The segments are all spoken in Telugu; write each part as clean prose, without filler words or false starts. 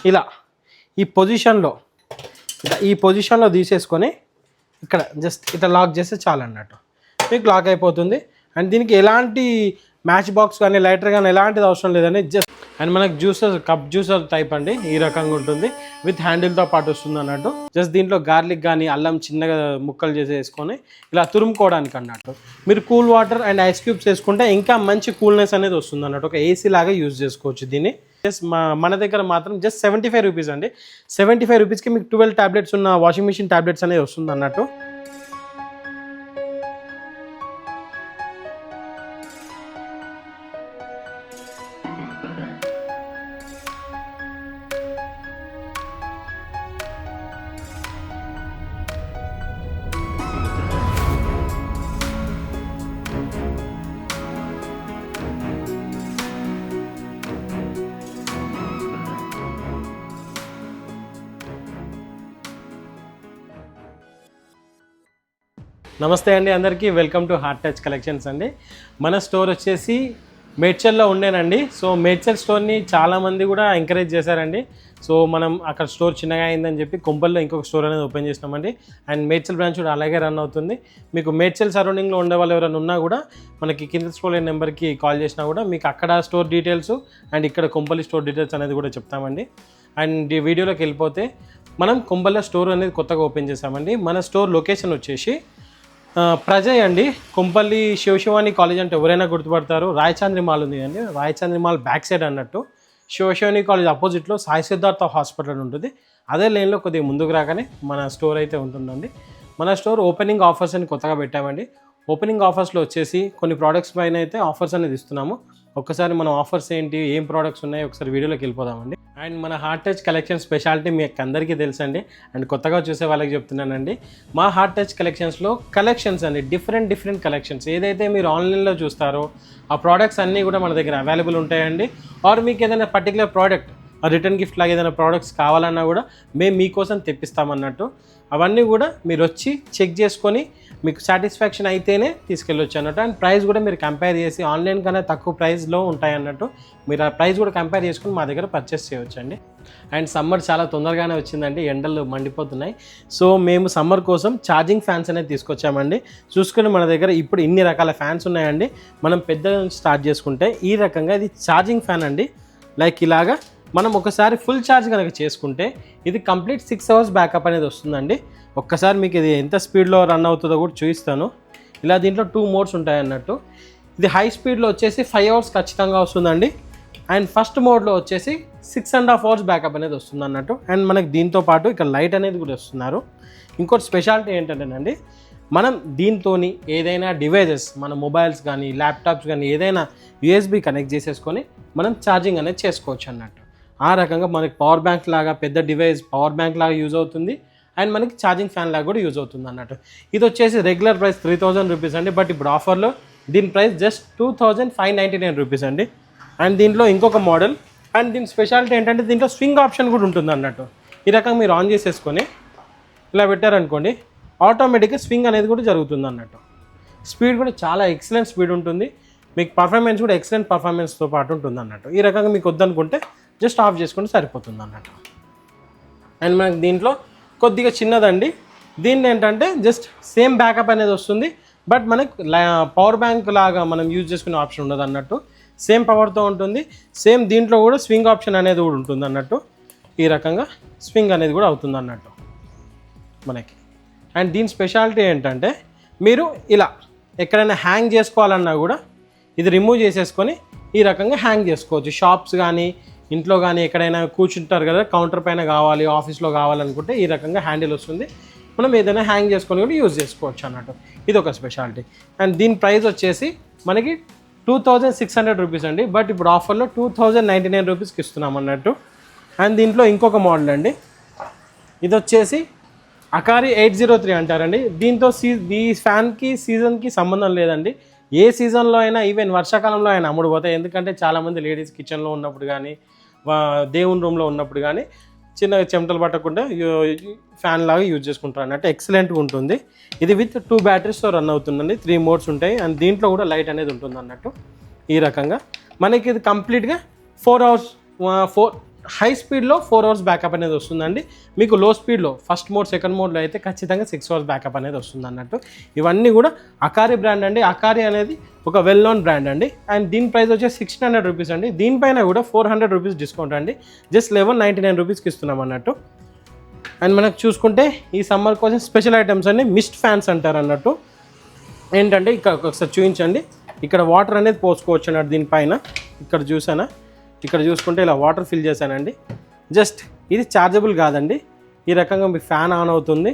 ఇలా ఈ పొజిషన్లో తీసేసుకొని ఇక్కడ జస్ట్ ఇట్లా లాక్ చేస్తే చాలు అన్నట్టు మీకు లాక్ అయిపోతుంది. అండ్ దీనికి ఎలాంటి మ్యాచ్ బాక్స్ కానీ లైటర్ కానీ ఎలాంటిది అవసరం లేదండి. జస్ట్ అండ్ మనకు కప్ జ్యూసర్ టైప్ అండి, ఈ రకంగా ఉంటుంది. విత్ హ్యాండిల్తో పాటు వస్తుంది అన్నట్టు. జస్ట్ దీంట్లో గార్లిక్ కానీ అల్లం చిన్నగా ముక్కలు చేసి వేసుకొని ఇలా తురుముకోవడానికి అన్నట్టు. మీరు cool water and ice cubes వేసుకుంటే ఇంకా మంచి కూల్నెస్ అనేది వస్తుంది అన్నట్టు. ఒక ఏసీ లాగా యూజ్ చేసుకోవచ్చు దీన్ని. జస్ట్ మన దగ్గర మాత్రం జస్ట్ 75 రూపీస్ అండి. 75 రూపీస్కి మీకు 12 ట్యాబ్లెట్స్ ఉన్న వాషింగ్ మిషన్ ట్యాబ్లెట్స్ అనేది వస్తుంది అన్నట్టు. నమస్తే అండి అందరికీ, welcome to heart touch collections అండి. మన స్టోర్ వచ్చేసి మేడ్చల్లో ఉండేనండి. సో మేడ్చల్ స్టోర్ని చాలామంది కూడా ఎంకరేజ్ చేశారండి. సో మనం అక్కడ స్టోర్ చిన్నగా అయిందని చెప్పి కొంపల్లో ఇంకొక స్టోర్ అనేది ఓపెన్ చేసినామండి. అండ్ మేడ్చల్ బ్రాంచ్ కూడా అలాగే రన్ అవుతుంది. మీకు మేడ్చల్ సరౌండింగ్లో ఉండే వాళ్ళు ఎవరైనా ఉన్నా కూడా మనకి కింద స్క్రోల్ అయిన నెంబర్కి కాల్ చేసినా కూడా మీకు అక్కడ స్టోర్ డీటెయిల్స్ అండ్ ఇక్కడ కొంపల్లి స్టోర్ డీటెయిల్స్ అనేది కూడా చెప్తామండి. అండ్ ఈ వీడియోలోకి వెళ్ళిపోతే మనం కొంపల్లో స్టోర్ అనేది కొత్తగా ఓపెన్ చేసామండి. మన స్టోర్ లొకేషన్ వచ్చేసి ప్రజయ్ అండి, కొంపల్లి శివశివాని కాలేజ్ అంటే ఎవరైనా గుర్తుపడతారు. రాయచంద్రి మాల్ ఉంది అండి, రాయచంద్రి మాల్ బ్యాక్ సైడ్ అన్నట్టు. శివశివాని కాలేజ్ అపోజిట్లో సాయి సిద్ధార్థ హాస్పిటల్ ఉంటుంది. అదే లైన్లో కొద్దిగా ముందుకు రాగానే మన స్టోర్ అయితే ఉంటుందండి. మన స్టోర్ ఓపెనింగ్ ఆఫర్స్ అని కొత్తగా పెట్టామండి. ఓపెనింగ్ ఆఫర్స్లో వచ్చేసి కొన్ని ప్రోడక్ట్స్ పైన అయితే ఆఫర్స్ అనేది ఇస్తున్నాము. ఒక్కసారి మనం ఆఫర్స్ ఏంటి, ఏం ప్రోడక్ట్స్ ఉన్నాయి ఒకసారి వీడియోలోకి వెళ్ళిపోదామండి. అండ్ మన హార్ట్ టచ్ కలెక్షన్ స్పెషాలిటీ మీకు అందరికీ తెలుసండి. అండ్ కొత్తగా చూసే వాళ్ళకి చెప్తున్నానండి, మా హార్ట్ టచ్ కలెక్షన్స్లో కలెక్షన్స్ అండి డిఫరెంట్ కలెక్షన్స్ ఏదైతే మీరు ఆన్లైన్లో చూస్తారో ఆ ప్రోడక్ట్స్ అన్నీ కూడా మన దగ్గర అవైలబుల్ ఉంటాయండి. ఆర్ మీకు ఏదైనా పర్టికులర్ ప్రోడక్ట్ రిటర్న్ గిఫ్ట్ లాగా ఏదైనా ప్రోడక్ట్స్ కావాలన్నా కూడా మేము మీకోసం తెప్పిస్తామన్నట్టు. అవన్నీ కూడా మీరు వచ్చి చెక్ చేసుకొని మీకు సాటిస్ఫాక్షన్ అయితేనే తీసుకెళ్ళొచ్చు అన్నట్టు. అండ్ ప్రైస్ కూడా మీరు కంపేర్ చేసి ఆన్లైన్ కన్నా తక్కువ ప్రైస్లో ఉంటాయి అన్నట్టు. మీరు ఆ ప్రైస్ కూడా కంపేర్ చేసుకుని మా దగ్గర పర్చేస్ చేయవచ్చండి. అండ్ సమ్మర్ చాలా తొందరగానే వచ్చిందండి, ఎండలు మండిపోతున్నాయి. సో మేము సమ్మర్ కోసం ఛార్జింగ్ ఫ్యాన్స్ అనేది తీసుకొచ్చామండి. చూసుకుని మన దగ్గర ఇప్పుడు ఇన్ని రకాల ఫ్యాన్స్ ఉన్నాయండి. మనం పెద్దగా నుంచి స్టార్ట్ చేసుకుంటే ఈ రకంగా ఇది ఛార్జింగ్ ఫ్యాన్ అండి. లైక్ ఇలాగా మనం ఒకసారి ఫుల్ ఛార్జ్ కనుక చేసుకుంటే ఇది కంప్లీట్ 6 అవర్స్ బ్యాకప్ అనేది వస్తుందండి. ఒక్కసారి మీకు ఇది ఎంత స్పీడ్లో రన్ అవుతుందో కూడా చూపిస్తాను. ఇలా దీంట్లో 2 మోడ్స్ ఉంటాయి అన్నట్టు. ఇది హై స్పీడ్లో వచ్చేసి 5 అవర్స్ ఖచ్చితంగా వస్తుందండి. అండ్ ఫస్ట్ మోడ్లో వచ్చేసి 6.5 అవర్స్ బ్యాకప్ అనేది వస్తుంది అన్నట్టు. అండ్ మనకి దీంతో పాటు ఇక్కడ లైట్ అనేది కూడా వస్తున్నారు. ఇంకోటి స్పెషాలిటీ ఏంటంటేనండి, మనం దీంతో ఏదైనా డివైజెస్ మన మొబైల్స్ కానీ ల్యాప్టాప్స్ కానీ ఏదైనా యూఎస్బి కనెక్ట్ చేసేసుకొని మనం ఛార్జింగ్ అనేది చేసుకోవచ్చు అన్నట్టు. ఆ రకంగా మనకి పవర్ బ్యాంక్ లాగా పెద్ద డివైస్ పవర్ బ్యాంక్ లాగా యూజ్ అవుతుంది. అండ్ మనకి ఛార్జింగ్ ఫ్యాన్ లాగా కూడా యూజ్ అవుతుంది అన్నట్టు. ఇది వచ్చేసి రెగ్యులర్ ప్రైస్ 3000 రూపీస్ అండి. బట్ ఇప్పుడు ఆఫర్లో దీని ప్రైస్ జస్ట్ 2599 రూపీస్ అండి. అండ్ దీంట్లో ఇంకొక మోడల్. అండ్ దీని స్పెషాలిటీ ఏంటంటే దీంట్లో స్వింగ్ ఆప్షన్ కూడా ఉంటుంది అన్నట్టు. ఈ రకంగా మీరు ఆన్ చేసేసుకొని ఇలా పెట్టారనుకోండి, ఆటోమేటిక్గా స్వింగ్ అనేది కూడా జరుగుతుంది అన్నట్టు. స్పీడ్ కూడా చాలా ఎక్సలెంట్ స్పీడ్ ఉంటుంది. మీకు పర్ఫార్మెన్స్ కూడా ఎక్సలెంట్ పర్ఫార్మెన్స్తో పాటు ఉంటుంది అన్నట్టు. ఈ రకంగా మీకు వద్దనుకుంటే జస్ట్ ఆఫ్ చేసుకుంటే సరిపోతుంది అన్నట్టు. అండ్ మనకి దీంట్లో కొద్దిగా చిన్నదండి. దీన్ని ఏంటంటే జస్ట్ సేమ్ బ్యాకప్ అనేది వస్తుంది. బట్ మనకి పవర్ బ్యాంక్ లాగా మనం యూజ్ చేసుకునే ఆప్షన్ ఉండదు అన్నట్టు. సేమ్ పవర్తో ఉంటుంది. సేమ్ దీంట్లో కూడా స్వింగ్ ఆప్షన్ అనేది కూడా ఉంటుంది అన్నట్టు. ఈ రకంగా స్వింగ్ అనేది కూడా అవుతుంది అన్నట్టు మనకి. అండ్ దీని స్పెషాలిటీ ఏంటంటే మీరు ఇలా ఎక్కడైనా హ్యాంగ్ చేసుకోవాలన్నా కూడా ఇది రిమూవ్ చేసేసుకొని ఈ రకంగా హ్యాంగ్ చేసుకోవచ్చు. షాప్స్ కానీ ఇంట్లో కానీ ఎక్కడైనా కూర్చుంటారు కదా, కౌంటర్ పైన కావాలి, ఆఫీస్లో కావాలనుకుంటే ఈ రకంగా హ్యాండిల్ వస్తుంది. మనం ఏదైనా హ్యాంగ్ చేసుకొని కూడా యూజ్ చేసుకోవచ్చు అన్నట్టు. ఇది ఒక స్పెషాలిటీ. అండ్ దీని ప్రైస్ వచ్చేసి మనకి 2600 రూపీస్ అండి. బట్ ఇప్పుడు ఆఫర్లో 2099 రూపీస్కి ఇస్తున్నాం అన్నట్టు. అండ్ దీంట్లో ఇంకొక మోడల్ అండి. ఇది వచ్చేసి అకారి 803 అంటారండి. దీంతో ఈ ఫ్యాన్కి సీజన్కి సంబంధం లేదండి. ఏ సీజన్లో అయినా ఈవెన్ వర్షాకాలంలో అయినా అమ్ముడు పోతాయి. ఎందుకంటే చాలామంది లేడీస్ కిచెన్లో ఉన్నప్పుడు కానీ దేవుని రూమ్లో ఉన్నప్పుడు కానీ చిన్నగా చెమటలు పట్టకుండా ఫ్యాన్ లాగా యూజ్ చేసుకుంటారు అన్నట్టు. ఎక్సలెంట్గా ఉంటుంది. ఇది విత్ 2 బ్యాటరీస్తో రన్ అవుతుందండి. 3 మోడ్స్ ఉంటాయి. అండ్ దీంట్లో కూడా లైట్ అనేది ఉంటుంది అన్నట్టు. ఈ రకంగా మనకి ఇది కంప్లీట్గా 4 అవర్స్ హై స్పీడ్లో 4 hours బ్యాకప్ అనేది వస్తుందండి. మీకు లో స్పీడ్లో ఫస్ట్ మోడ్ సెకండ్ మోడ్లో అయితే ఖచ్చితంగా 6 hours బ్యాకప్ అనేది వస్తుంది అన్నట్టు. ఇవన్నీ కూడా అకారి బ్రాండ్ అండి. అకారి అనేది ఒక వెల్ నోన్ బ్రాండ్ అండి. అండ్ దీని ప్రైస్ వచ్చేసి 1600 రూపీస్ అండి. దీనిపైన కూడా 400 రూపీస్ డిస్కౌంట్ అండి. జస్ట్ 1199 రూపీస్కి ఇస్తున్నాం అన్నట్టు. అండ్ మనకు చూసుకుంటే ఈ సమ్మర్ కోసం స్పెషల్ ఐటమ్స్ అండి, మిస్ట్ ఫ్యాన్స్ అంటారు అన్నట్టు. ఏంటంటే ఇక్కడ ఒకసారి చూపించండి, ఇక్కడ వాటర్ అనేది పోసుకోవచ్చు అన్నట్టు. దీనిపైన ఇక్కడ చూసానా, ఇక్కడ చూసుకుంటే ఇలా వాటర్ ఫిల్ చేశానండి. జస్ట్ ఇది ఛార్జబుల్ కాదండి. ఈ రకంగా మీ ఫ్యాన్ ఆన్ అవుతుంది,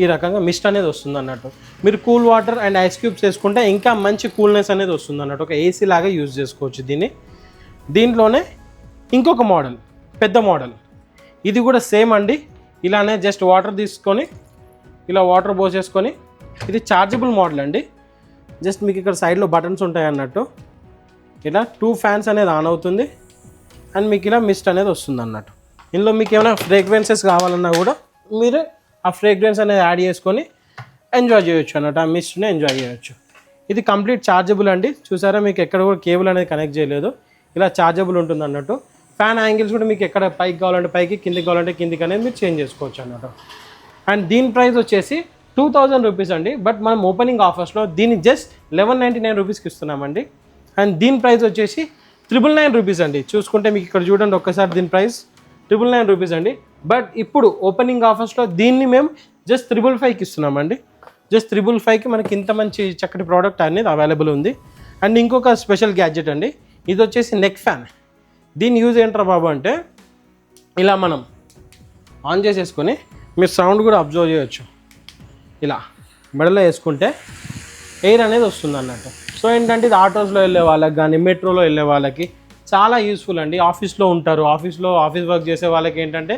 ఈ రకంగా మిస్ట్ అనేది వస్తుంది అన్నట్టు. మీరు cool water and ice cubes వేసుకుంటే ఇంకా మంచి కూల్నెస్ అనేది వస్తుంది అన్నట్టు. ఒక ఏసీ లాగా యూజ్ చేసుకోవచ్చు దీన్ని. దీంట్లోనే ఇంకొక మోడల్, పెద్ద మోడల్, ఇది కూడా సేమ్ అండి. ఇలానే జస్ట్ వాటర్ తీసుకొని ఇలా వాటర్ పోసేసుకొని, ఇది ఛార్జబుల్ మోడల్ అండి. జస్ట్ మీకు ఇక్కడ సైడ్లో బటన్స్ ఉంటాయి అన్నట్టు. ఇలా 2 ఫ్యాన్స్ అనేది ఆన్ అవుతుంది అండ్ మీకు ఇలా మిస్ట్ అనేది వస్తుంది అన్నట్టు. ఇందులో మీకు ఏమైనా ఫ్రేగ్రెన్సెస్ కావాలన్నా కూడా మీరు ఆ ఫ్రేగ్రెన్స్ అనేది యాడ్ చేసుకొని ఎంజాయ్ చేయొచ్చు అన్నట్టు. ఆ మిస్ట్ని ఎంజాయ్ చేయొచ్చు. ఇది కంప్లీట్ ఛార్జబుల్ అండి. చూసారా, మీకు ఎక్కడ కూడా కేబుల్ అనేది కనెక్ట్ చేయలేదు. ఇలా ఛార్జబుల్ ఉంటుంది అన్నట్టు. ఫ్యాన్ యాంగిల్స్ కూడా మీకు ఎక్కడ పైకి కావాలంటే పైకి, కిందికి కావాలంటే కిందికి అనేది మీరు చేంజ్ చేసుకోవచ్చు అన్నట్టు. అండ్ దీని ప్రైస్ వచ్చేసి 2000 రూపీస్ అండి. బట్ మనం ఓపెనింగ్ ఆఫర్స్లో దీన్ని జస్ట్ 1199 రూపీస్కి ఇస్తున్నామండి. అండ్ దీని ప్రైస్ వచ్చేసి 999 రూపీస్ అండి. చూసుకుంటే మీకు ఇక్కడ చూడండి ఒక్కసారి, దీని ప్రైస్ 999 రూపీస్ అండి. బట్ ఇప్పుడు ఓపెనింగ్ ఆఫర్స్లో దీన్ని మేము జస్ట్ 555కి ఇస్తున్నామండి. జస్ట్ 555కి మనకి ఇంత మంచి చక్కటి ప్రోడక్ట్ అనేది అవైలబుల్ ఉంది. అండ్ ఇంకొక స్పెషల్ గ్యాడ్జెట్ అండి, ఇది వచ్చేసి నెక్ ఫ్యాన్. దీని యూజ్ ఏంట్రా బాబు అంటే, ఇలా మనం ఆన్ చేసేసుకొని మీరు సౌండ్ కూడా అబ్జర్వ్ చేయొచ్చు. ఇలా మెడలో వేసుకుంటే ఎయిర్ అనేది వస్తుంది అన్నట్టు. సో ఏంటంటే ఇది ఆటోస్లో వెళ్ళే వాళ్ళకి కానీ, మెట్రోలో వెళ్ళే వాళ్ళకి చాలా యూస్ఫుల్ అండి. ఆఫీస్లో ఉంటారు, ఆఫీస్ వర్క్ చేసే వాళ్ళకి ఏంటంటే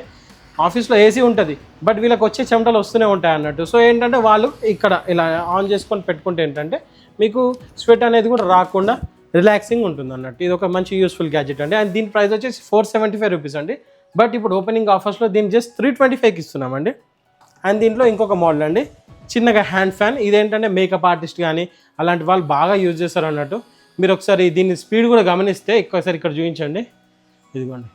ఆఫీస్లో ఏసీ ఉంటుంది, బట్ వీళ్ళకి వచ్చే చెమటలు వస్తూనే ఉంటాయి అన్నట్టు. సో ఏంటంటే వాళ్ళు ఇక్కడ ఇలా ఆన్ చేసుకొని పెట్టుకుంటే ఏంటంటే మీకు స్వెట్ అనేది కూడా రాకుండా రిలాక్సింగ్ ఉంటుంది అన్నట్టు. ఇది ఒక మంచి యూస్ఫుల్ గ్యాడ్జెట్ అండి. అండ్ దీని ప్రైస్ వచ్చేసి 475 రూపీస్ అండి. బట్ ఇప్పుడు ఓపెనింగ్ ఆఫర్స్లో దీన్ని జస్ట్ 325కి ఇస్తున్నామండి. అండ్ దీంట్లో ఇంకొక మోడల్ అండి, చిన్నగా హ్యాండ్ ఫ్యాన్. ఇదేంటంటే మేకప్ ఆర్టిస్ట్ కానీ అలాంటి వాళ్ళు బాగా యూజ్ చేస్తారు అన్నట్టు. మీరు ఒకసారి దీన్ని స్పీడ్ కూడా గమనిస్తే ఎక్కువసారి ఇక్కడ చూపించండి. ఇదిగోండి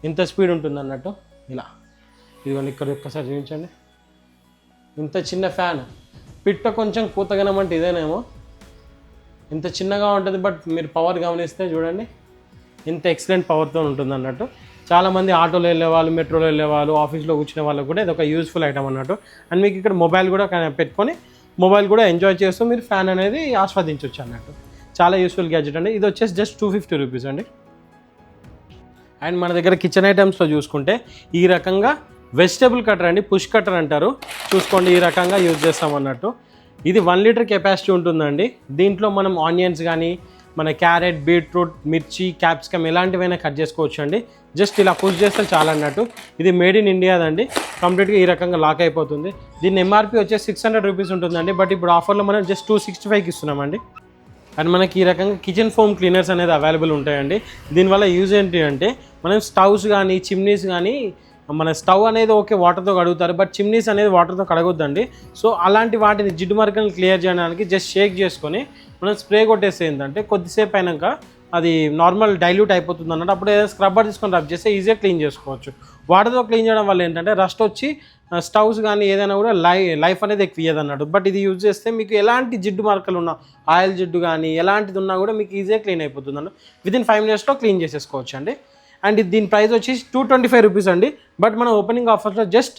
ఇంత స్పీడ్ ఉంటుంది అన్నట్టు. ఇలా ఇదిగోండి ఇక్కడ ఒక్కసారి చూపించండి. ఇంత చిన్న ఫ్యాన్, పిట్ట కొంచెం కూతగనం అంటే ఇదేనేమో, ఇంత చిన్నగా ఉంటుంది. బట్ మీరు పవర్ గమనిస్తే చూడండి ఇంత ఎక్సలెంట్ పవర్తో ఉంటుంది అన్నట్టు. చాలామంది ఆటోలో వెళ్ళేవాళ్ళు, మెట్రోలో వెళ్ళేవాళ్ళు, ఆఫీస్లో కూర్చునే వాళ్ళకి కూడా ఇది ఒక యూస్ఫుల్ ఐటమ్ అన్నట్టు. అండ్ మీకు ఇక్కడ మొబైల్ కూడా పెట్టుకొని మొబైల్ కూడా ఎంజాయ్ చేస్తూ మీరు ఫ్యాన్ అనేది ఆస్వాదించవచ్చు అన్నట్టు. చాలా యూస్ఫుల్ గ్యాడ్జెట్ అండి. ఇది వచ్చేసి జస్ట్ 250 రూపీస్ అండి. అండ్ మన దగ్గర కిచెన్ ఐటమ్స్లో చూసుకుంటే ఈ రకంగా వెజిటబుల్ కటర్ అండి, పుష్ కటర్ అంటారు. చూసుకోండి ఈ రకంగా యూజ్ చేస్తాం అన్నట్టు. ఇది 1 లీటర్ కెపాసిటీ ఉంటుందండి. దీంట్లో మనం ఆనియన్స్ కానీ, మన క్యారెట్, బీట్రూట్, మిర్చి, క్యాప్సికమ్ ఎలాంటివైనా కట్ చేసుకోవచ్చు అండి. జస్ట్ ఇలా పుష్ చేస్తే చాలా అన్నట్టు. ఇది మేడ్ ఇన్ ఇండియాదండి. కంప్లీట్గా ఈ రకంగా లాక్ అయిపోతుంది. దీని ఎంఆర్పి వచ్చేసి 600 రూపీస్ ఉంటుందండి. బట్ ఇప్పుడు ఆఫర్లో మనం జస్ట్ 265కి ఇస్తున్నామండి. అండ్ మనకి ఈ రకంగా కిచెన్ ఫోమ్ క్లీనర్స్ అనేది అవైలబుల్ ఉంటాయండి. దీనివల్ల యూజ్ ఏంటి అంటే, మనం స్టవ్స్ కానీ, చిమ్నీస్ కానీ, మన స్టవ్ అనేది ఓకే వాటర్తో కడుగుతారు, బట్ చిమ్నీస్ అనేది వాటర్తో కడగొద్దండి. సో అలాంటి వాటిని జిడ్డు మరకలను క్లియర్ చేయడానికి జస్ట్ షేక్ చేసుకొని మనం స్ప్రే కొట్టేస్తే ఏంటంటే కొద్దిసేపు అయినాక అది నార్మల్ డైల్యూట్ అయిపోతుంది అన్నట్టు. అప్పుడు ఏదైనా స్క్రబ్బర్ తీసుకొని రబ్ చేస్తే ఈజీగా క్లీన్ చేసుకోవచ్చు. వాటర్తో క్లీన్ చేయడం వల్ల ఏంటంటే రస్ట్ వచ్చి స్టవ్స్ కానీ ఏదైనా కూడా లైఫ్ అనేది ఎక్కువ ఇయ్యదు అన్నట్టు. బట్ ఇది యూజ్ చేస్తే మీకు ఎలాంటి జిడ్డు మార్కలు ఉన్నా, ఆయిల్ జిడ్డు కానీ ఎలాంటిది ఉన్నా కూడా మీకు ఈజీగా క్లీన్ అయిపోతుంది అన్నట్టు. వితిన్ 5 minutesలో క్లీన్ చేసేసుకోవచ్చు అండి. అండ్ దీని ప్రైస్ వచ్చి 225 రూపీస్ అండి. బట్ మనం ఓపెనింగ్ ఆఫర్స్లో జస్ట్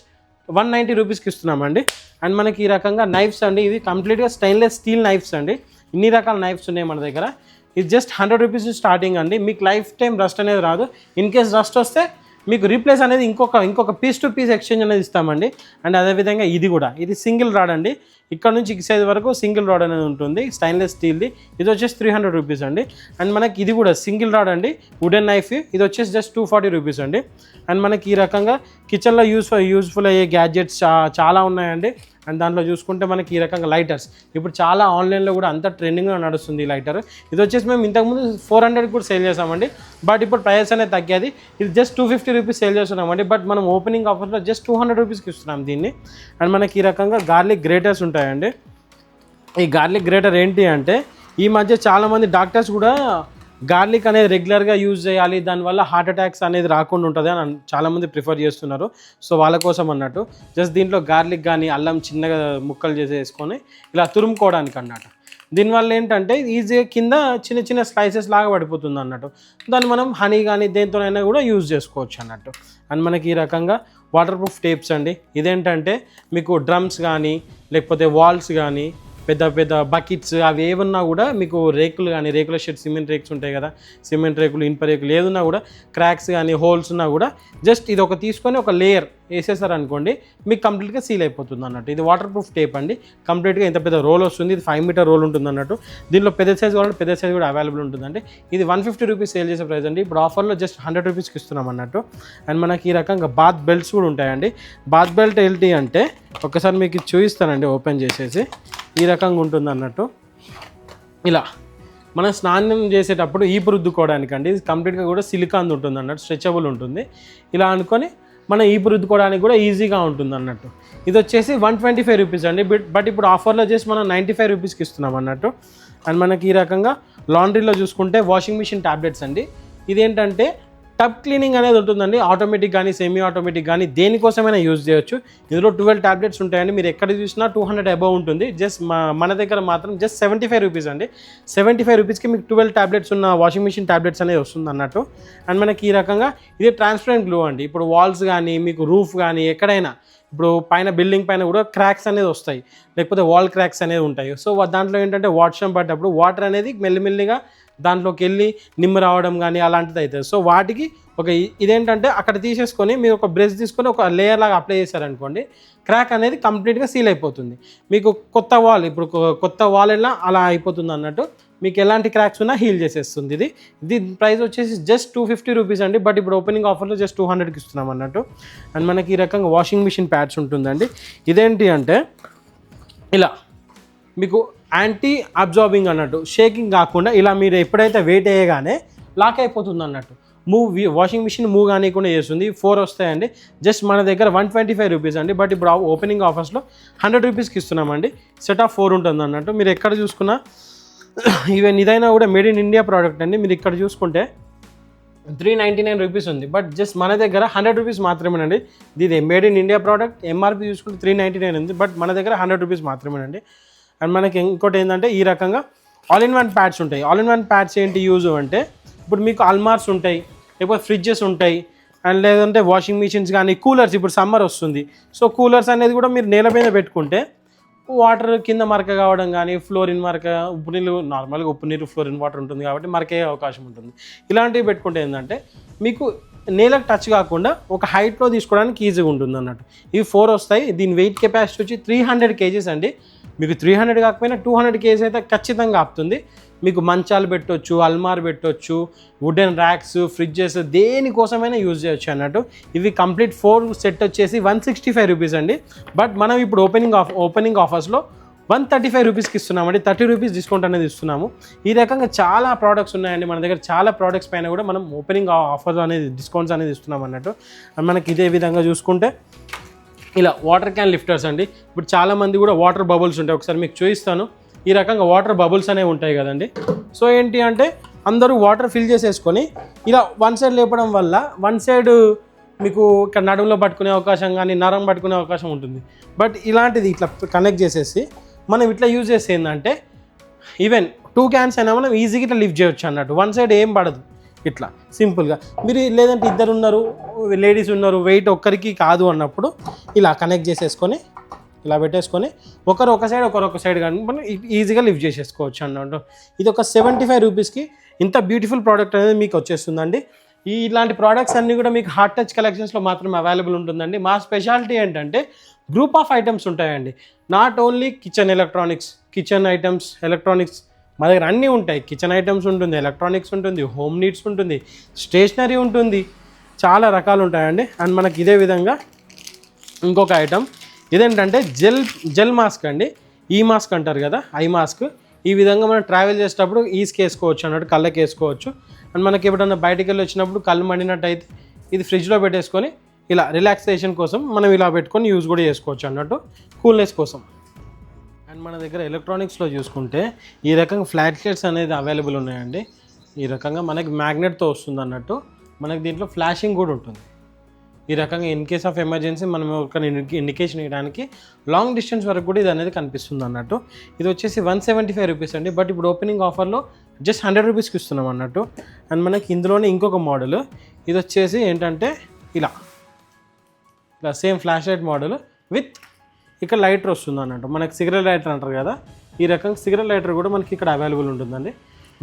190 రూపీస్కి ఇస్తున్నామండి. అండ్ మనకి ఈ రకంగా నైఫ్స్ అండి, ఇవి కంప్లీట్గా స్టెయిన్లెస్ స్టీల్ నైఫ్స్ అండి. ఇన్ని రకాల నైఫ్స్ ఉన్నాయి మన దగ్గర. ఇది జస్ట్ 100 రూపీస్ స్టార్టింగ్ అండి. మీకు లైఫ్ టైం రస్ట్ అనేది రాదు. ఇన్ కేస్ రస్ట్ వస్తే మీకు రీప్లేస్ అనేది ఇంకొక పీస్ టు పీస్ ఎక్స్చేంజ్ అనేది ఇస్తామండి. అండ్ అదేవిధంగా ఇది సింగిల్ రాడ్ అండి. ఇక్కడ నుంచి ఈ సైజ్ వరకు సింగిల్ రాడ్ అనేది ఉంటుంది, స్టెయిన్లెస్ స్టీల్ది. ఇది వచ్చేసి 300 రూపీస్ అండి. అండ్ మనకి ఇది కూడా సింగిల్ రాడ్ అండి, వుడెన్ నైఫ్. ఇది వచ్చేసి జస్ట్ 240 రూపీస్ అండి. అండ్ మనకి ఈ రకంగా కిచెన్లో యూస్ఫుల్ అయ్యే గ్యాడ్జెట్స్ చాలా ఉన్నాయండి. అండ్ దాంట్లో చూసుకుంటే మనకి ఈ రకంగా లైటర్స్ ఇప్పుడు చాలా ఆన్లైన్లో కూడా అంత ట్రెండింగ్గా నడుస్తుంది ఈ లైటర్. ఇది వచ్చేసి మేము ఇంతకుముందు 400 కూడా సేల్ చేసామండి. బట్ ఇప్పుడు ప్రైస్ అనేది తగ్గేది. ఇది జస్ట్ 250 రూపీస్ సేల్ చేస్తున్నామండి. బట్ మనం ఓపెనింగ్ ఆఫర్లో జస్ట్ 200 రూపీస్కి ఇస్తున్నాం దీన్ని. అండ్ మనకి ఈ రకంగా గార్లిక్ గ్రేటర్స్ ఉంటాయండి. ఈ గార్లిక్ గ్రేటర్ ఏంటి అంటే, ఈ మధ్య చాలామంది డాక్టర్స్ కూడా గార్లిక్ అనేది రెగ్యులర్గా యూజ్ చేయాలి, దానివల్ల హార్ట్ అటాక్స్ అనేది రాకుండా ఉంటుంది అని చాలామంది ప్రిఫర్ చేస్తున్నారు. సో వాళ్ళ కోసం అన్నట్టు జస్ట్ దీంట్లో గార్లిక్ కానీ అల్లం చిన్నగా ముక్కలు చేసేసుకొని ఇలా తురుముకోవడానికి అన్నట్టు. దీనివల్ల ఏంటంటే ఈజీగా కింద చిన్న చిన్న స్లైసెస్ లాగా పడిపోతుంది అన్నట్టు. దాన్ని మనం హనీ కానీ దేంతోనైనా కూడా యూజ్ చేసుకోవచ్చు అన్నట్టు. అండ్ మనకి ఈ రకంగా వాటర్ ప్రూఫ్ టేప్స్ అండి. ఇదేంటంటే మీకు డ్రమ్స్ కానీ లేకపోతే వాల్స్ కానీ పెద్ద పెద్ద బకెట్స్ అవి ఏమన్నా కూడా మీకు రేకులు కానీ రేకుల షెడ్ సిమెంట్ రేక్స్ ఉంటాయి కదా, సిమెంట్ రేకులు ఇనుప రేకులు ఏదున్నా కూడా క్రాక్స్ కానీ హోల్స్ ఉన్నా కూడా జస్ట్ ఇది ఒక తీసుకొని ఒక లేయర్ వేసేసారనుకోండి మీకు కంప్లీట్గా సీల్ అయిపోతుంది అన్నట్టు. ఇది వాటర్ ప్రూఫ్ టేప్ అండి. కంప్లీట్గా ఇంత పెద్ద రోల్ వస్తుంది. ఇది 5 మీటర్ రోల్ ఉంటుంది అన్నట్టు. దీనిలో పెద్ద సైజ్ కావాలంటే పెద్ద సైజ్ కూడా అవైలబుల్ ఉంటుందండి. ఇది 150 రూపీస్ సేల్ చేసే ప్రైస్ అండి. ఇప్పుడు ఆఫర్లో జస్ట్ 100 రూపీస్కి ఇస్తున్నాం అన్నట్టు. అండ్ మనకి ఈ రకంగా బాత్ బెల్ట్స్ కూడా ఉంటాయండి. బాత్ బెల్ట్ ఏంటి అంటే ఒకసారి మీకు చూపిస్తానండి ఓపెన్ చేసేసి. ఈ రకంగా ఉంటుంది అన్నట్టు. ఇలా మనం స్నానం చేసేటప్పుడు ఈపు రుద్దుకోవడానికండి. ఇది కంప్లీట్గా కూడా సిలికాన్ ఉంటుంది అన్నట్టు, స్ట్రెచబుల్ ఉంటుంది. ఇలా అనుకొని మనం ఈపు రుద్దుకోవడానికి కూడా ఈజీగా ఉంటుంది అన్నట్టు. ఇది వచ్చేసి 125 రూపీస్ అండి. బట్ ఇప్పుడు ఆఫర్లో చేసి మనం 95 రూపీస్కి ఇస్తున్నాం అన్నట్టు. అండ్ మనకి ఈ రకంగా లాండ్రీలో చూసుకుంటే వాషింగ్ మిషన్ ట్యాబ్లెట్స్ అండి. ఇదేంటంటే టబ్ క్లీనింగ్ అనేది ఉంటుందండి. ఆటోమేటిక్ కానీ సెమీ ఆటోమేటిక్ కానీ దేనికోసమైనా యూజ్ చేయొచ్చు. ఇందులో 12 ట్యాబ్లెట్స్ ఉంటాయండి. మీరు ఎక్కడ చూసినా 200 అబవ్ ఉంటుంది. జస్ట్ మన దగ్గర మాత్రం జస్ట్ 75 రూపీస్ అండి. 75 రూపీస్కి మీకు 12 ట్యాబ్లెట్స్ ఉన్న వాషింగ్ మిషన్ ట్యాబ్లెట్స్ అనేది వస్తుంది అన్నట్టు. అండ్ మనకి ఈ రకంగా ఇది ట్రాన్స్పరెంట్ గ్లూ అండి. ఇప్పుడు వాల్స్ కానీ మీకు రూఫ్ కానీ ఎక్కడైనా ఇప్పుడు పైన బిల్డింగ్ పైన కూడా క్రాక్స్ అనేది వస్తాయి, లేకపోతే వాల్ క్రాక్స్ అనేది ఉంటాయి. సో దాంట్లో ఏంటంటే వర్షం పడ్డప్పుడు వాటర్ అనేది మెల్లిమెల్లిగా దాంట్లోకి వెళ్ళి నిమ్మ రావడం కానీ అలాంటిది అవుతుంది. సో వాటికి ఒక ఇదేంటంటే అక్కడ తీసేసుకొని మీరు ఒక బ్రష్ తీసుకొని ఒక లేయర్ లాగా అప్లై చేశారనుకోండి, క్రాక్ అనేది కంప్లీట్గా సీల్ అయిపోతుంది. మీకు కొత్త వాల్ ఇప్పుడు కొత్త వాల్ ఎలా అలా అయిపోతుంది అన్నట్టు. మీకు ఎలాంటి క్రాక్స్ ఉన్నా హీల్ చేసేస్తుంది. ఇది ప్రైస్ వచ్చేసి జస్ట్ 250 రూపీస్ అండి. బట్ ఇప్పుడు ఓపెనింగ్ ఆఫర్లో జస్ట్ 200కి ఇస్తున్నాం అన్నట్టు. అండ్ మనకి ఈ రకంగా వాషింగ్ మిషన్ ప్యాడ్స్ ఉంటుందండి. ఇదేంటి అంటే ఇలా మీకు యాంటీ అబ్జార్బింగ్ అన్నట్టు, షేకింగ్ కాకుండా ఇలా మీరు ఎప్పుడైతే వెయిట్ వేయగానే లాక్ అయిపోతుంది అన్నట్టు. వాషింగ్ మిషన్ మూవ్ కానికుండా చేస్తుంది. 4 వస్తాయండి. జస్ట్ మన దగ్గర 125 రూపీస్ అండి. బట్ ఇప్పుడు ఓపెనింగ్ ఆఫర్స్లో 100 రూపీస్కి ఇస్తున్నామండి. సెట్ ఆఫ్ 4 ఉంటుంది అన్నట్టు. మీరు ఎక్కడ చూసుకున్నా ఈవెన్ ఇదైనా కూడా మేడ్ ఇన్ ఇండియా ప్రోడక్ట్ అండి. మీరు ఇక్కడ చూసుకుంటే 399 రూపీస్ ఉంది. బట్ జస్ట్ మన దగ్గర 100 రూపీస్ మాత్రమేనండి. ఇది made in India product. MRP చూసుకుంటే 399 ఉంది. బట్ మన దగ్గర 100 రూపీస్ మాత్రమేనండి. అండ్ మనకి ఇంకోటి ఏంటంటే ఈ రకంగా ఆల్ ఇన్ వన్ ప్యాడ్స్ ఉంటాయి. ఆల్ ఇన్ వన్ ప్యాడ్స్ ఏంటి యూజ్ అంటే ఇప్పుడు మీకు అల్మార్స్ ఉంటాయి, లేకపోతే ఫ్రిడ్జెస్ ఉంటాయి, అండ్ లేదంటే వాషింగ్ మిషన్స్ కానీ కూలర్స్. ఇప్పుడు సమ్మర్ వస్తుంది. సో కూలర్స్ అనేది కూడా మీరు నేల మీద పెట్టుకుంటే వాటర్ కింద మరక కావడం కానీ ఫ్లోరిన్ మరక, ఉప్పు నీళ్ళు నార్మల్గా ఉప్పు నీరు ఫ్లోరిన్ వాటర్ ఉంటుంది కాబట్టి మరకే అవకాశం ఉంటుంది. ఇలాంటివి పెట్టుకుంటే ఏంటంటే మీకు నేలకు టచ్ కాకుండా ఒక హైట్లో తీసుకోవడానికి ఈజీగా ఉంటుంది అన్నట్టు. ఇవి 4 వస్తాయి. దీని వెయిట్ కెపాసిటీ వచ్చి 300 kgs అండి. మీకు 300 కాకపోయినా 200 kgs అయితే ఖచ్చితంగా ఆపుతుంది. మీకు మంచాలు పెట్టవచ్చు, అల్మార్ పెట్టవచ్చు, వుడెన్ ర్యాక్స్, ఫ్రిడ్జెస్ దేనికోసమైనా యూజ్ చేయొచ్చు అన్నట్టు. ఇవి కంప్లీట్ 4 సెట్ వచ్చేసి 165 రూపీస్ అండి. బట్ మనం ఇప్పుడు ఓపెనింగ్ ఆఫర్స్లో 135 రూపీస్కి ఇస్తున్నామండి. 30 రూపీస్ డిస్కౌంట్ అనేది ఇస్తున్నాము. ఈ రకంగా చాలా ప్రోడక్ట్స్ ఉన్నాయండి మన దగ్గర. చాలా ప్రోడక్ట్స్ పైన కూడా మనం ఓపెనింగ్ ఆఫర్స్ అనేది డిస్కౌంట్స్ అనేది ఇస్తున్నాం అన్నట్టు. మనకి ఇదే విధంగా చూసుకుంటే ఇలా వాటర్ క్యాన్ లిఫ్టర్స్ అండి. ఇప్పుడు చాలామంది కూడా వాటర్ బబుల్స్ ఉంటాయి. ఒకసారి మీకు చూపిస్తాను. ఈ రకంగా వాటర్ బబుల్స్ అనేవి ఉంటాయి కదండి. సో ఏంటి అంటే అందరూ వాటర్ ఫిల్ చేసేసుకొని ఇలా వన్ సైడ్ లేపడం వల్ల వన్ సైడ్ మీకు ఇక్కడ నడుములో పట్టుకునే అవకాశం కానీ నరం పట్టుకునే అవకాశం ఉంటుంది. బట్ ఇలాంటిది ఇట్లా కనెక్ట్ చేసేసి మనం ఇట్లా యూజ్ చేస్తే ఏంటంటే ఈవెన్ 2 క్యాన్స్ అయినా మనం ఈజీగా ఇట్లా లిఫ్ట్ చేయొచ్చు అన్నట్టు. వన్ సైడ్ ఏం పడదు. ఇట్లా సింపుల్గా మీరు లేదంటే ఇద్దరు ఉన్నారు, లేడీస్ ఉన్నారు, వెయిట్ ఒక్కరికి కాదు అన్నప్పుడు ఇలా కనెక్ట్ చేసేసుకొని ఇలా పెట్టేసుకొని ఒకరు ఒక సైడ్ ఒకరు ఒక సైడ్ కానీ మనం ఈజీగా లిఫ్ట్ చేసేసుకోవచ్చు అన్నట్టు. ఇది ఒక 75 రూపీస్కి ఇంత బ్యూటిఫుల్ ప్రోడక్ట్ అనేది మీకు వచ్చేస్తుందండి. ఇలాంటి ప్రోడక్ట్స్ అన్నీ కూడా మీకు హార్ట్ టచ్ కలెక్షన్స్లో మాత్రం అవైలబుల్ ఉంటుందండి. మా స్పెషాలిటీ ఏంటంటే గ్రూప్ ఆఫ్ ఐటమ్స్ ఉంటాయండి. Not only kitchen electronics, kitchen items, electronics మా దగ్గర అన్నీ ఉంటాయి. కిచెన్ ఐటమ్స్ ఉంటుంది, ఎలక్ట్రానిక్స్ ఉంటుంది, హోమ్ నీడ్స్ ఉంటుంది, స్టేషనరీ ఉంటుంది, చాలా రకాలు ఉంటాయండి. అండ్ మనకి ఇదే విధంగా ఇంకొక ఐటమ్ ఇదేంటంటే జెల్ మాస్క్ అండి. ఈ మాస్క్ అంటారు కదా, ఐ మాస్క్. ఈ విధంగా మనం ట్రావెల్ చేసేటప్పుడు ఈస్కి వేసుకోవచ్చు అన్నట్టు, కళ్ళకి వేసుకోవచ్చు. అండ్ మనకి ఎప్పుడన్నా బయటికి వెళ్ళి వచ్చినప్పుడు కళ్ళు మండినట్టయితే ఇది ఫ్రిడ్జ్లో పెట్టేసుకొని ఇలా రిలాక్సేషన్ కోసం మనం ఇలా పెట్టుకొని యూజ్ కూడా చేసుకోవచ్చు అన్నట్టు, కూల్నెస్ కోసం. అండ్ మన దగ్గర ఎలక్ట్రానిక్స్లో చూసుకుంటే ఈ రకంగా ఫ్లాట్ లైట్స్ అనేది అవైలబుల్ ఉన్నాయండి. ఈ రకంగా మనకి మ్యాగ్నెట్తో వస్తుంది అన్నట్టు. మనకి దీంట్లో ఫ్లాషింగ్ కూడా ఉంటుంది. ఈ రకంగా ఇన్ కేస్ ఆఫ్ ఎమర్జెన్సీ మనం ఒక ఇండికేషన్ ఇవ్వడానికి లాంగ్ డిస్టెన్స్ వరకు కూడా ఇది అనేది కనిపిస్తుంది అన్నట్టు. ఇది వచ్చేసి 175 రూపీస్ అండి. బట్ ఇప్పుడు ఓపెనింగ్ ఆఫర్లో జస్ట్ 100 రూపీస్కి ఇస్తున్నాం అన్నట్టు. అండ్ మనకి ఇందులోనే ఇంకొక మోడల్, ఇది వచ్చేసి ఏంటంటే ఇలా same flash light model with ఇక్కడ లైటర్ వస్తుంది అన్నట్టు. మనకి సిగరెట్ లైటర్ అంటారు కదా, ఈ రకంగా సిగరెట్ లైటర్ కూడా మనకి ఇక్కడ అవైలబుల్ ఉంటుందండి.